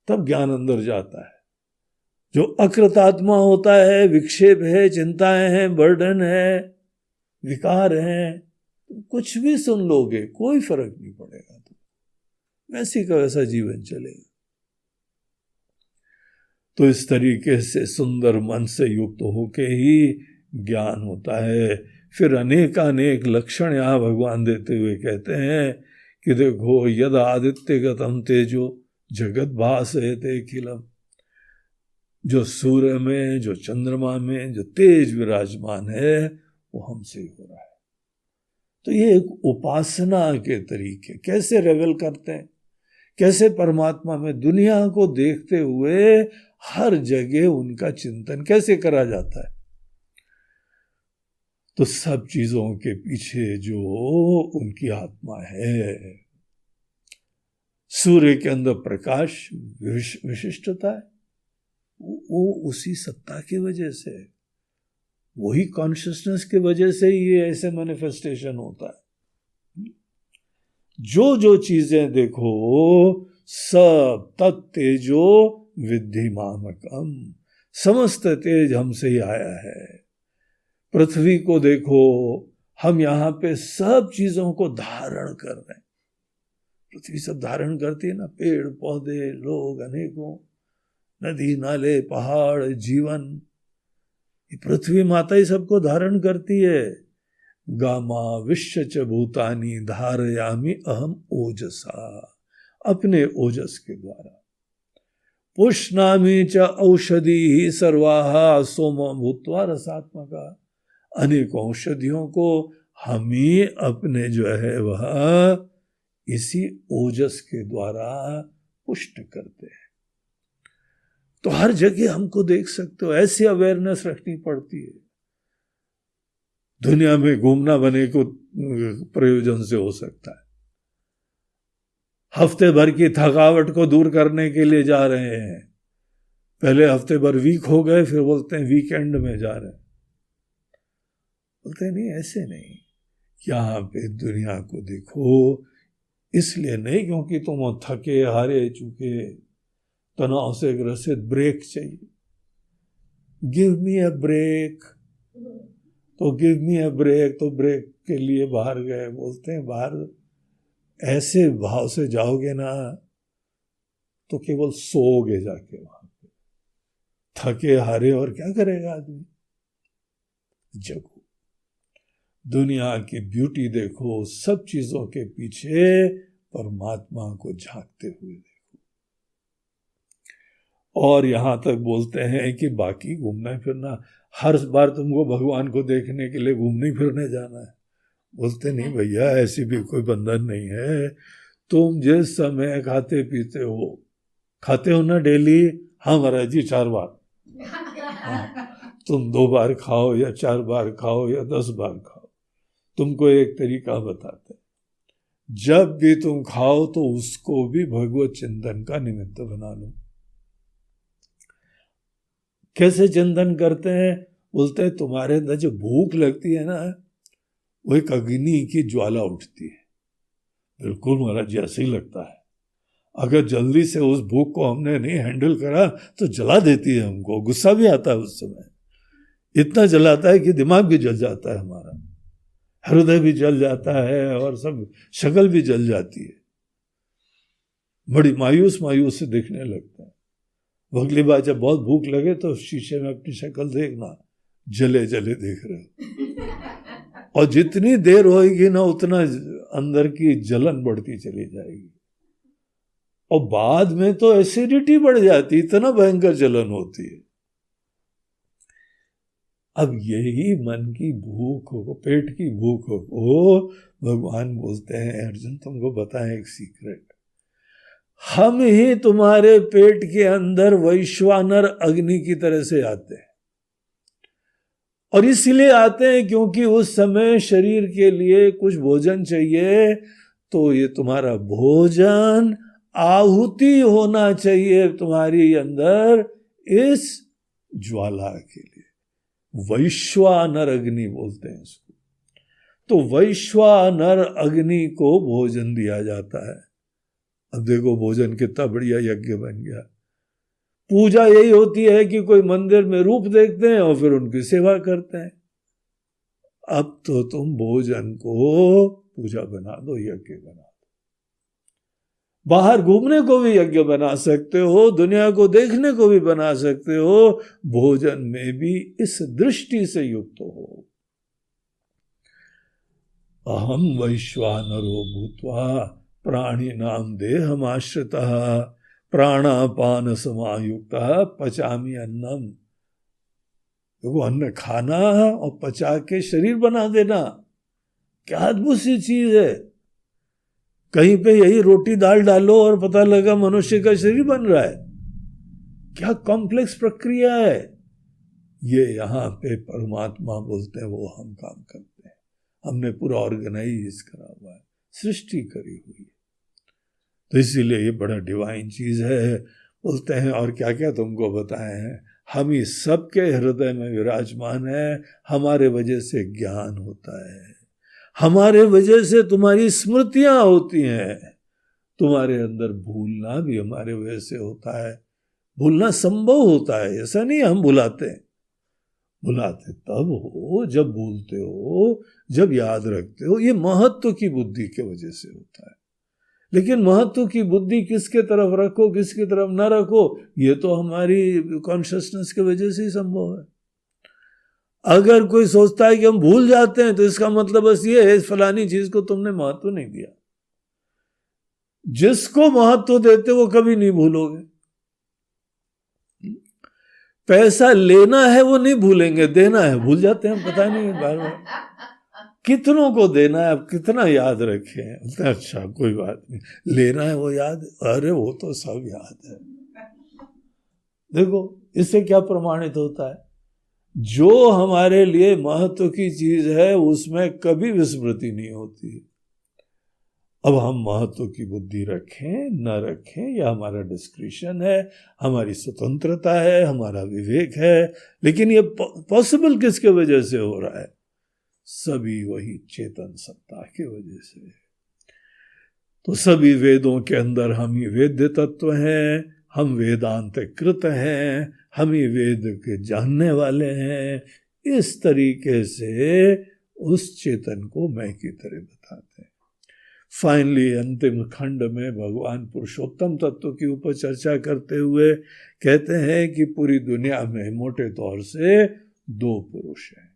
[SPEAKER 1] तब ज्ञान अंदर जाता है। जो अकृतात्मा होता है, विक्षेप है, चिंताएं हैं, बर्डन है, विकार हैं, कुछ भी सुन लोगे कोई फर्क नहीं पड़ेगा, तो वैसी का वैसा जीवन चलेगा। तो इस तरीके से सुंदर मन से युक्त होके ही ज्ञान होता है। फिर अनेकानेक लक्षण यहाँ भगवान देते हुए कहते हैं कि देखो यद आदित्य गतम तेजो जगत भासयते अखिलम, जो सूर्य में, जो चंद्रमा में जो तेज विराजमान है वो हमसे ही हो रहा है। तो ये एक उपासना के तरीके, कैसे रेवल करते हैं, कैसे परमात्मा में दुनिया को देखते हुए हर जगह उनका चिंतन कैसे करा जाता है। तो सब चीजों के पीछे जो उनकी आत्मा है, सूर्य के अंदर प्रकाश विशिष्टता है, वो उसी सत्ता की वजह से, वही कॉन्शियसनेस की वजह से ये ऐसे मैनिफेस्टेशन होता है। जो जो चीजें देखो सब तत्तेजो विद्धि मामकम, समस्त तेज हमसे ही आया है। पृथ्वी को देखो, हम यहाँ पे सब चीजों को धारण कर रहे हैं। पृथ्वी सब धारण करती है ना, पेड़ पौधे, लोग अनेकों, नदी नाले पहाड़, जीवन, ये पृथ्वी माता ही सबको धारण करती है। गामा विश्व च भूतानि धारयामि अहम ओजसा, अपने ओजस के द्वारा। पुष्णामि च औषधि सर्वाहा सोम भूत्वा रसात्मका, अनेक औषधियों को हम ही अपने जो है वह इसी ओजस के द्वारा पुष्ट करते हैं। तो हर जगह हमको देख सकते हो, ऐसी अवेयरनेस रखनी पड़ती है। दुनिया में घूमना बने को प्रयोजन से हो सकता है। हफ्ते भर की थकावट को दूर करने के लिए जा रहे हैं, पहले हफ्ते भर वीक हो गए, फिर बोलते हैं वीकेंड में जा रहे हैं। बोलते नहीं, ऐसे नहीं। यहाँ पे दुनिया को देखो, इसलिए नहीं क्योंकि तुम थके हारे चुके, तनाव से ग्रसित, ब्रेक चाहिए। गिव मी अ ब्रेक, तो गिव मी अ ब्रेक, तो ब्रेक के लिए बाहर गए। बोलते हैं बाहर ऐसे भाव से जाओगे ना तो केवल सोओगे जाके वहां पे, थके हारे, और क्या करेगा आदमी। जगो, दुनिया की ब्यूटी देखो, सब चीजों के पीछे परमात्मा को झांकते हुए देखो। और यहां तक बोलते हैं कि बाकी घूमना फिरना, हर बार तुमको भगवान को देखने के लिए घूमने फिरने जाना है। बोलते नहीं भैया, ऐसी भी कोई बंधन नहीं है। तुम जिस समय खाते पीते हो ना डेली? हाँ महाराज जी 4 बार। हाँ, तुम 2 बार खाओ या 4 बार खाओ या 10 बार खाओ, तुमको एक तरीका बताते हैं। जब भी तुम खाओ तो उसको भी भगवत चिंतन का निमित्त बना लो। कैसे चिंतन करते हैं? बोलते हैं तुम्हारे अंदर जो भूख लगती है ना, वो एक अग्नि की ज्वाला उठती है। बिल्कुल महाराज जी ऐसे ही लगता है। अगर जल्दी से उस भूख को हमने नहीं हैंडल करा तो जला देती है हमको, गुस्सा भी आता है उस समय, इतना जलाता है कि दिमाग भी जल जाता है हमारा, हृदय भी जल जाता है और सब शक्ल भी जल जाती है, बड़ी मायूस मायूस से दिखने लगता है। अगली बार जब बहुत भूख लगे तो शीशे में अपनी शक्ल देखना, जले जले देख रहे हो, और जितनी देर होगी ना उतना अंदर की जलन बढ़ती चली जाएगी, और बाद में तो एसिडिटी बढ़ जाती, इतना भयंकर जलन होती है। अब यही मन की भूख हो, पेट की भूख हो, भगवान बोलते हैं अर्जुन तुमको बताएं एक सीक्रेट, हम ही तुम्हारे पेट के अंदर वैश्वानर अग्नि की तरह से आते हैं। और इसलिए आते हैं क्योंकि उस समय शरीर के लिए कुछ भोजन चाहिए, तो ये तुम्हारा भोजन आहुति होना चाहिए तुम्हारी अंदर इस ज्वाला के लिए। वैश्वानर अग्नि बोलते हैं इसको। तो वैश्वानर अग्नि को भोजन दिया जाता है। अब देखो भोजन कितना बढ़िया यज्ञ बन गया। पूजा यही होती है कि कोई मंदिर में रूप देखते हैं और फिर उनकी सेवा करते हैं। अब तो तुम भोजन को पूजा बना दो, यज्ञ बना दो। बाहर घूमने को भी यज्ञ बना सकते हो, दुनिया को देखने को भी बना सकते हो, भोजन में भी इस दृष्टि से युक्त हो। अहम वैश्वानरो भूत्वा प्राणिनाम देहमाश्रितः प्राणापान समायुक्तः पचामि अन्नम। देखो अन्न खाना और पचा के शरीर बना देना क्या अद्भुत सी चीज है। कहीं पे यही रोटी दाल डालो और पता लगा मनुष्य का शरीर बन रहा है। क्या कॉम्प्लेक्स प्रक्रिया है ये। यहां पे परमात्मा बोलते हैं वो हम काम करते हैं। हमने पूरा ऑर्गेनाइज करा हुआ है, सृष्टि करी हुई है। तो इसीलिए ये बड़ा डिवाइन चीज है। बोलते हैं और क्या क्या तुमको बताए हैं, हम ही सबके हृदय में विराजमान है। हमारे वजह से ज्ञान होता है, हमारे वजह से तुम्हारी स्मृतियां होती हैं। तुम्हारे अंदर भूलना भी हमारे वजह से होता है। भूलना संभव होता है, ऐसा नहीं हम भुलाते हैं। भुलाते तब हो जब भूलते हो, जब याद रखते हो। ये महत्व की बुद्धि के वजह से होता है। लेकिन महत्व की बुद्धि किसके तरफ रखो, किसकी तरफ ना रखो, ये तो हमारी कॉन्शियसनेस की वजह से ही संभव है। अगर कोई सोचता है कि हम भूल जाते हैं तो इसका मतलब बस ये है फलानी चीज को तुमने महत्व नहीं दिया। जिसको महत्व देते वो कभी नहीं भूलोगे। पैसा लेना है वो नहीं भूलेंगे, देना है भूल जाते हैं, पता नहीं बार बार कितनों को देना है, अब कितना याद रखें। अच्छा कोई बात नहीं, लेना है वो याद, अरे वो तो सब याद है। देखो इससे क्या प्रमाणित होता है, जो हमारे लिए महत्व की चीज है उसमें कभी विस्मृति नहीं होती। अब हम महत्व की बुद्धि रखें न रखें यह हमारा डिस्क्रिशन है, हमारी स्वतंत्रता है, हमारा विवेक है। लेकिन ये पॉसिबल किसके वजह से हो रहा है? सभी वही चेतन सत्ता के वजह से। तो सभी वेदों के अंदर हम ही वेद्य तत्व हैं, हम वेदांत कृत हैं, हम ही वेद के जानने वाले हैं। इस तरीके से उस चेतन को मैं की तरह बताते हैं। फाइनली अंतिम खंड में भगवान पुरुषोत्तम तत्व के ऊपर चर्चा करते हुए कहते हैं कि पूरी दुनिया में मोटे तौर से दो पुरुष हैं,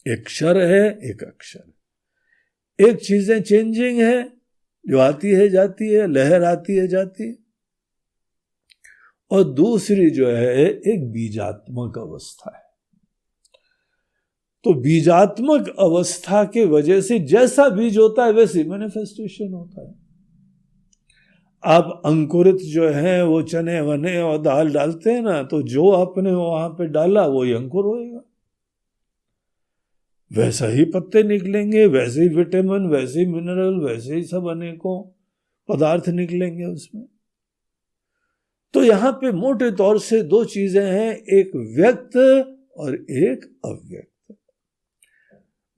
[SPEAKER 1] एक क्षर है, एक अक्षर। एक चीजें चेंजिंग है, जो आती है जाती है, लहर आती है जाती है, और दूसरी जो है एक बीजात्मक अवस्था है। तो बीजात्मक अवस्था के वजह से जैसा बीज होता है वैसे मैनिफेस्टेशन होता है। आप अंकुरित जो है वो चने वने और दाल डालते हैं ना, तो जो आपने वहां पे डाला वो ही अंकुर होएगा, वैसा ही पत्ते निकलेंगे, वैसे ही विटामिन, वैसे ही मिनरल, वैसे ही सब अनेकों पदार्थ निकलेंगे उसमें। तो यहां पे मोटे तौर से दो चीजें हैं, एक व्यक्त और एक अव्यक्त।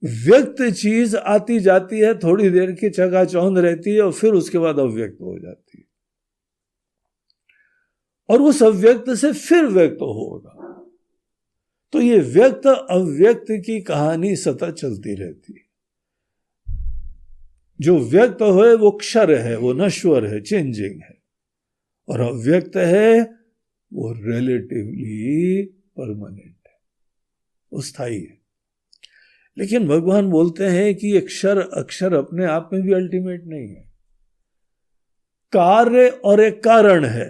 [SPEAKER 1] व्यक्त चीज आती जाती है, थोड़ी देर की चकाचौंध रहती है और फिर उसके बाद अव्यक्त हो जाती है, और उस अव्यक्त से फिर व्यक्त होगा। तो ये व्यक्त अव्यक्त की कहानी सतत चलती रहती है। जो व्यक्त है वो क्षर है, वो नश्वर है, चेंजिंग है, और अव्यक्त है वो रिलेटिवली परमानेंट है, वो स्थायी है। लेकिन भगवान बोलते हैं कि अक्षर अक्षर अपने आप में भी अल्टीमेट नहीं है। कार्य और एक कारण है।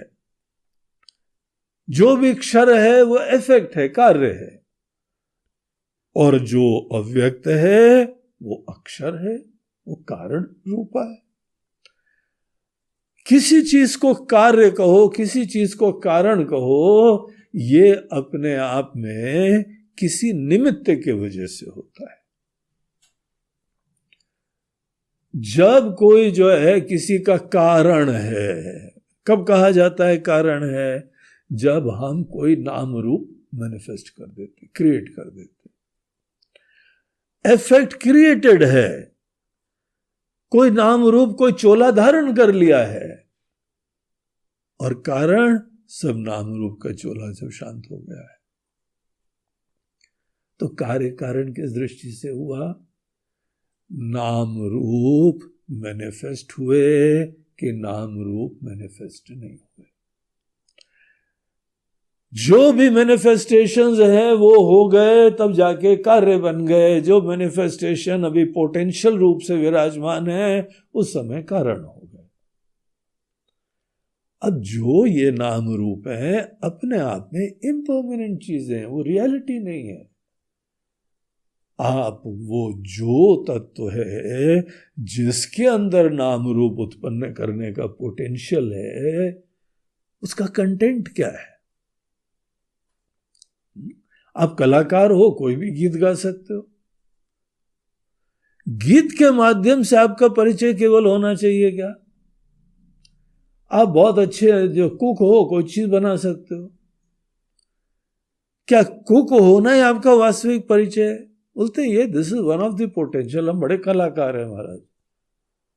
[SPEAKER 1] जो भी क्षर है वो इफेक्ट है, कार्य है। और जो अव्यक्त है वो अक्षर है, वो कारण रूपा है। किसी चीज को कार्य कहो, किसी चीज को कारण कहो, ये अपने आप में किसी निमित्त के वजह से होता है। जब कोई जो है किसी का कारण है, कब कहा जाता है कारण है? जब हम कोई नाम रूप मैनिफेस्ट कर देते, क्रिएट कर देते। इफेक्ट क्रिएटेड है, कोई नाम रूप, कोई चोला धारण कर लिया है, और कारण सब नाम रूप का चोला जब शांत हो गया है, तो कार्य कारण किस दृष्टि से हुआ? नाम रूप मैनिफेस्ट हुए कि नाम रूप मैनिफेस्ट नहीं हुए। जो भी मैनिफेस्टेशंस है वो हो गए, तब जाके कार्य बन गए। जो मैनिफेस्टेशन अभी पोटेंशियल रूप से विराजमान है, उस समय कारण हो गए। अब जो ये नाम रूप है अपने आप में इम्पर्मानेंट चीजें हैं, वो रियलिटी नहीं है। आप वो जो तत्व है जिसके अंदर नाम रूप उत्पन्न करने का पोटेंशियल है, उसका कंटेंट क्या है? आप कलाकार हो, कोई भी गीत गा सकते हो। गीत के माध्यम से आपका परिचय केवल होना चाहिए क्या? आप बहुत अच्छे जो कुक हो, कोई चीज बना सकते हो। क्या कुक होना ही आपका वास्तविक परिचय? बोलते हैं ये this is one of the potential. हम बड़े कलाकार हैं महाराज,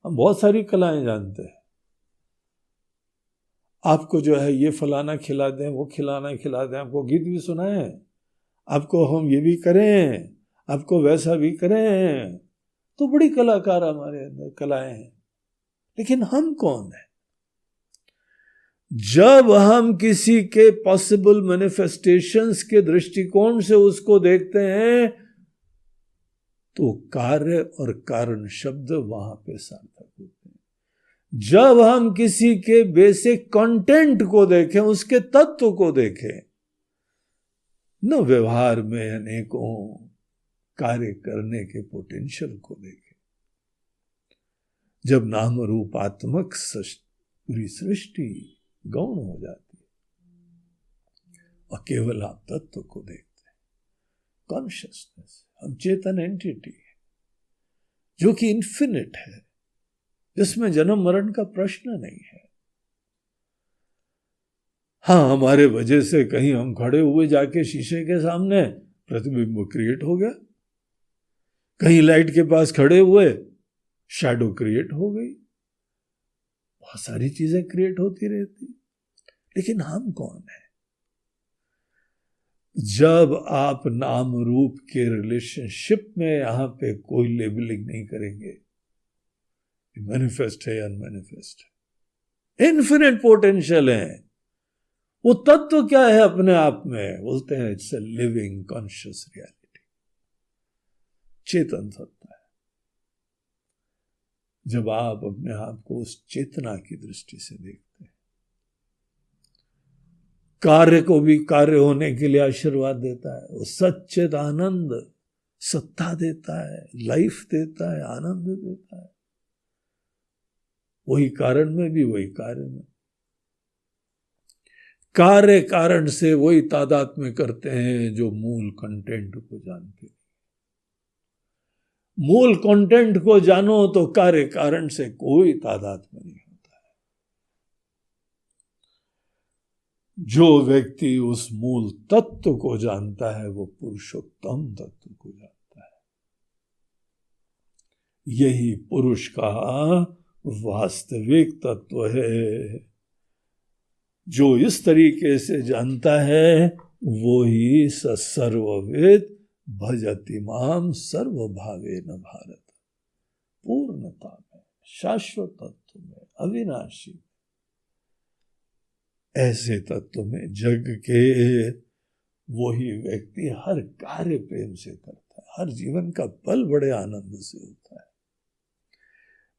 [SPEAKER 1] हम बहुत सारी कलाएं जानते हैं। आपको जो है ये फलाना खिला दें, वो खिलाना खिला दें, आपको गीत भी सुनाएं, आपको हम ये भी करें, आपको वैसा भी करें, तो बड़ी कलाकार हमारे अंदर कलाएं हैं। लेकिन हम कौन है? जब हम किसी के पॉसिबल मैनिफेस्टेशंस के दृष्टिकोण से उसको देखते हैं, तो कार्य और कारण शब्द वहां पे सार्थक होते हैं। जब हम किसी के बेसिक कंटेंट को देखें, उसके तत्व को देखें, न व्यवहार में अनेकों कार्य करने के पोटेंशियल को देखें, जब नाम रूपात्मक पूरी सृष्टि गौण हो जाती है और केवल आप तत्व को देखते हैं, कॉन्शियसनेस, हम चेतन एंटिटी है जो कि इन्फिनिट है, जिसमें जन्म मरण का प्रश्न नहीं है। हाँ, हमारे वजह से कहीं हम खड़े हुए जाके शीशे के सामने, प्रतिबिंब क्रिएट हो गया, कहीं लाइट के पास खड़े हुए शैडो क्रिएट हो गई, बहुत सारी चीजें क्रिएट होती रहती। लेकिन हम कौन है? जब आप नाम रूप के रिलेशनशिप में यहां पे कोई लेबलिंग नहीं करेंगे, मैनिफेस्ट है या अनमैनिफेस्ट है, इन्फिनिट पोटेंशियल है, वो तत्व क्या है अपने आप में? बोलते हैं it's a living conscious reality, चेतन सत्ता है। जब आप अपने आप को उस चेतना की दृष्टि से देखते हैं, कार्य को भी कार्य होने के लिए आशीर्वाद देता है, वो सच्चिद आनंद सत्ता देता है, लाइफ देता है, आनंद देता है। वही कारण में भी, वही कार्य में। कार्य कारण से वही तादात्म्य करते हैं जो मूल कंटेंट को जानते हैं। मूल कंटेंट को जानो तो कार्य कारण से कोई तादात्म्य नहीं होता है। जो व्यक्ति उस मूल तत्व को जानता है वो पुरुषोत्तम तत्व को जानता है। यही पुरुष का वास्तविक तत्व है। जो इस तरीके से जानता है वो ही सर्वविद भजति माम सर्वभावेन भारत। पूर्णता में, शाश्वत तत्व में, अविनाशी, ऐसे तत्व में जग के वही व्यक्ति हर कार्य प्रेम से करता है, हर जीवन का पल बड़े आनंद से होता है।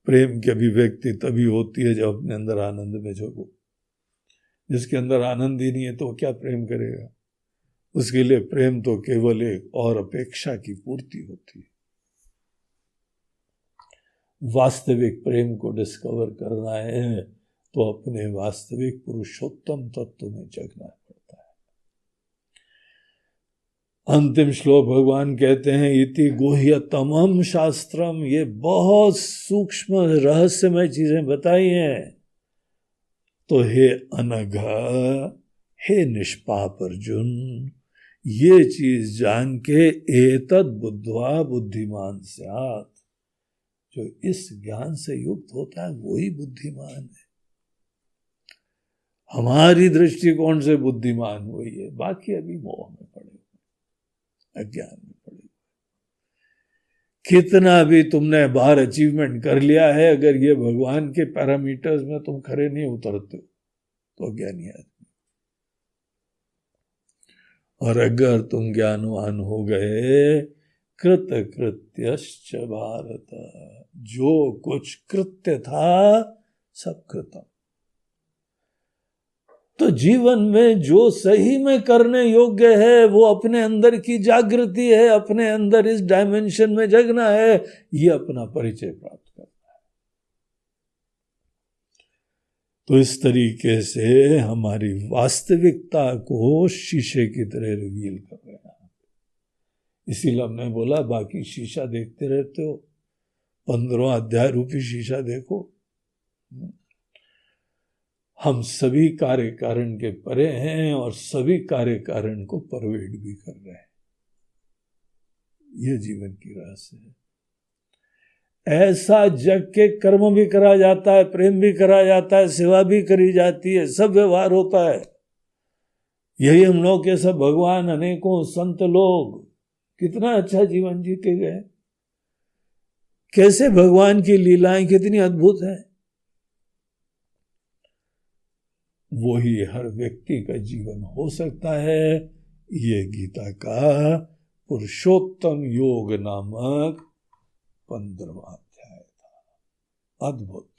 [SPEAKER 1] प्रेम की अभिव्यक्ति तभी होती है जब अपने अंदर आनंद में जगो। जिसके अंदर आनंद ही नहीं है तो क्या प्रेम करेगा? उसके लिए प्रेम तो केवल एक और अपेक्षा की पूर्ति होती है। वास्तविक प्रेम को डिस्कवर करना है तो अपने वास्तविक पुरुषोत्तम तत्व में जगना पड़ता है। अंतिम श्लोक भगवान कहते हैं, इति गुह्यतमम शास्त्रम, ये बहुत सूक्ष्म रहस्यमय चीजें बताई हैं। तो हे अनघ, हे निष्पाप अर्जुन, ये चीज जान के एतद बुद्ध्वा बुद्धिमान स्यात्, जो इस ज्ञान से युक्त होता है वही बुद्धिमान है। हमारी दृष्टिकोण से बुद्धिमान वही है, बाकी अभी मोह में पड़े हुए, अज्ञान में पड़े हुए। कितना भी तुमने बाहर अचीवमेंट कर लिया है, अगर ये भगवान के पैरामीटर्स में तुम खरे नहीं उतरते तो अज्ञानी आदमी। और अगर तुम ज्ञानवान हो गए, कृत कृत्यश्च भारत, जो कुछ कृत्य था सब कृतम। तो जीवन में जो सही में करने योग्य है वो अपने अंदर की जागृति है, अपने अंदर इस डायमेंशन में जगना है, ये अपना परिचय प्राप्त करना है। तो इस तरीके से हमारी वास्तविकता को शीशे की तरह रिवील कर रहे हैं। इसीलिए हमने बोला बाकी शीशा देखते रहते हो, 15वां अध्याय रूपी शीशा देखो। हम सभी कार्य कारण के परे हैं और सभी कार्य कारण को परवेड भी कर रहे हैं। यह जीवन की रहस्य है। ऐसा जग के कर्म भी करा जाता है, प्रेम भी करा जाता है, सेवा भी करी जाती है, सब व्यवहार होता है। यही हम लोग के सब भगवान, अनेकों संत लोग कितना अच्छा जीवन जी के गए। कैसे भगवान की लीलाएं कितनी अद्भुत हैं। वही हर व्यक्ति का जीवन हो सकता है। ये गीता का पुरुषोत्तम योग नामक 15वां अध्याय था। अद्भुत।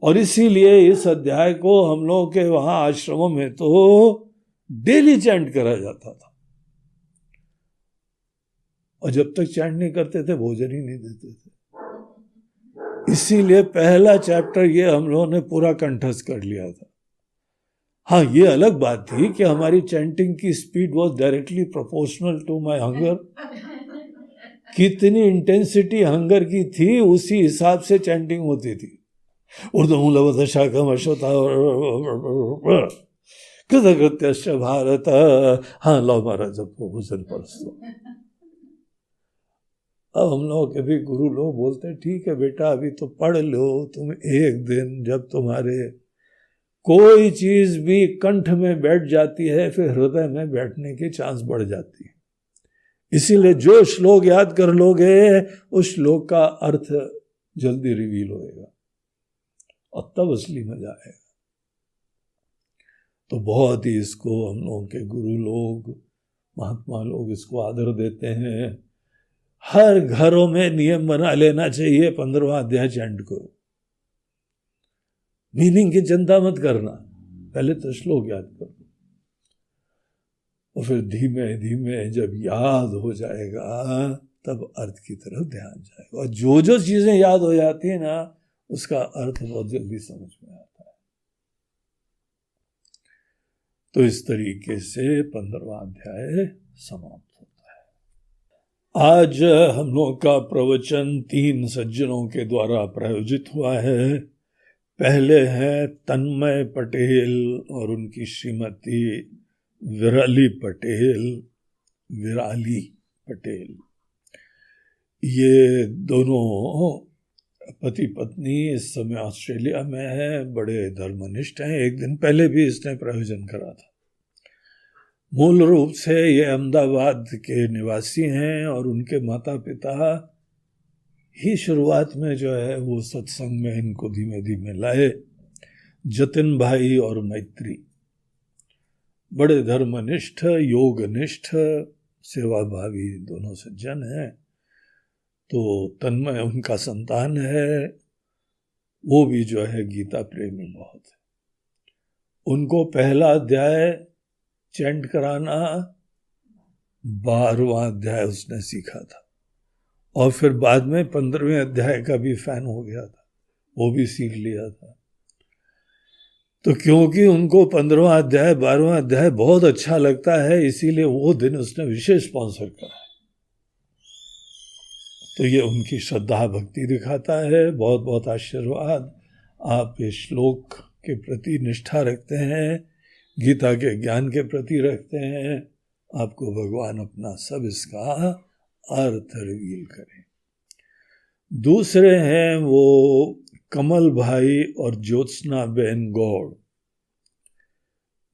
[SPEAKER 1] और इसीलिए इस अध्याय को हम लोग के वहां आश्रमों में तो डेली चैंट करा जाता था, और जब तक चैंट नहीं करते थे भोजन ही नहीं देते थे। इसीलिए पहला चैप्टर ये हम लोगों ने पूरा कंठस्थ कर लिया था। हाँ, ये अलग बात थी कि हमारी चैंटिंग की speed was directly proportional to my hunger. कितनी इंटेंसिटी हंगर की थी उसी हिसाब से चैंटिंग होती थी। ऊर्ध्वमूलवत् शाखम अश्वत्थः कृतकृत्यश्च भारत। हाँ, लो महाराज अब भोजन परस्तो। अब हम लोग के भी गुरु लोग बोलते हैं, ठीक है बेटा अभी तो पढ़ लो, तुम एक दिन जब तुम्हारे कोई चीज भी कंठ में बैठ जाती है फिर हृदय में बैठने की चांस बढ़ जाती है। इसीलिए जो श्लोक याद कर लोगे उस श्लोक का अर्थ जल्दी रिवील होएगा और तब असली मजा आएगा। तो बहुत ही इसको हम लोगों के गुरु लोग, महात्मा लोग इसको आदर देते हैं। हर घरों में नियम बना लेना चाहिए 15वां अध्याय चैंट को। मीनिंग की चिंता मत करना, पहले तो श्लोक याद करो और फिर धीमे धीमे जब याद हो जाएगा तब अर्थ की तरफ ध्यान जाएगा। और जो जो चीजें याद हो जाती है ना उसका अर्थ बहुत जल्दी समझ में आता है। तो इस तरीके से 15वां अध्याय समाप्त होता है। आज हम लोग का प्रवचन 3 सज्जनों के द्वारा प्रायोजित हुआ है। पहले हैं तन्मय पटेल और उनकी श्रीमती विराली पटेल। ये दोनों पति पत्नी इस समय ऑस्ट्रेलिया में है, बड़े धर्मनिष्ठ हैं। एक दिन पहले भी इसने प्रयोजन करा था। मूल रूप से ये अहमदाबाद के निवासी हैं और उनके माता पिता ही शुरुआत में जो है वो सत्संग में इनको धीमे धीमे लाए। जतिन भाई और मैत्री बड़े धर्मनिष्ठ, योगनिष्ठ, सेवाभावी दोनों सज्जन हैं। तो तन्मय उनका संतान है, वो भी जो है गीता प्रेमी बहुत है। उनको पहला अध्याय चैंट कराना 12वां अध्याय उसने सीखा था, और फिर बाद में 15वें अध्याय का भी फैन हो गया था, वो भी सीख लिया था। तो क्योंकि उनको 15वां अध्याय 12वां अध्याय बहुत अच्छा लगता है, इसीलिए वो दिन उसने विशेष स्पॉन्सर करा है। तो ये उनकी श्रद्धा भक्ति दिखाता है। बहुत बहुत आशीर्वाद। आप इस श्लोक के प्रति निष्ठा रखते हैं, गीता के ज्ञान के प्रति रखते हैं, आपको भगवान अपना सब इसका अर्थ रिवील करें। दूसरे हैं वो कमल भाई और ज्योत्सना बेन गौड़।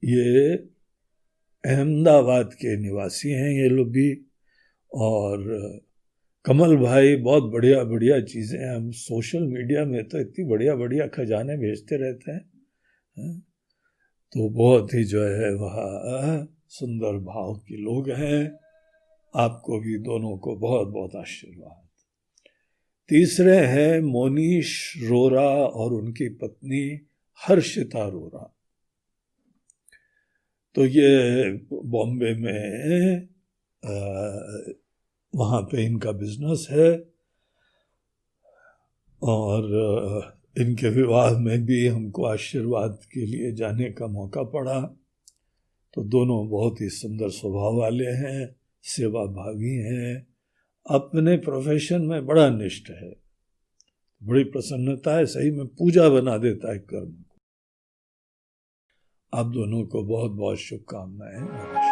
[SPEAKER 1] ये अहमदाबाद के निवासी हैं ये लोग भी, और कमल भाई बहुत बढ़िया बढ़िया चीज़ें, हम सोशल मीडिया में तो इतनी बढ़िया बढ़िया खजाने भेजते रहते हैं। तो बहुत ही जो है वह सुंदर भाव के लोग हैं। आपको भी दोनों को बहुत बहुत आशीर्वाद। तीसरे हैं मोनीश रोरा और उनकी पत्नी हर्षिता रोरा। तो ये बॉम्बे में वहाँ पे इनका बिजनेस है, और इनके विवाह में भी हमको आशीर्वाद के लिए जाने का मौका पड़ा। तो दोनों बहुत ही सुंदर स्वभाव वाले हैं, सेवा भावी हैं, अपने प्रोफेशन में बड़ा निष्ठ है, बड़ी प्रसन्नता है, सही में पूजा बना देता है कर्म को। आप दोनों को बहुत बहुत शुभकामनाएं।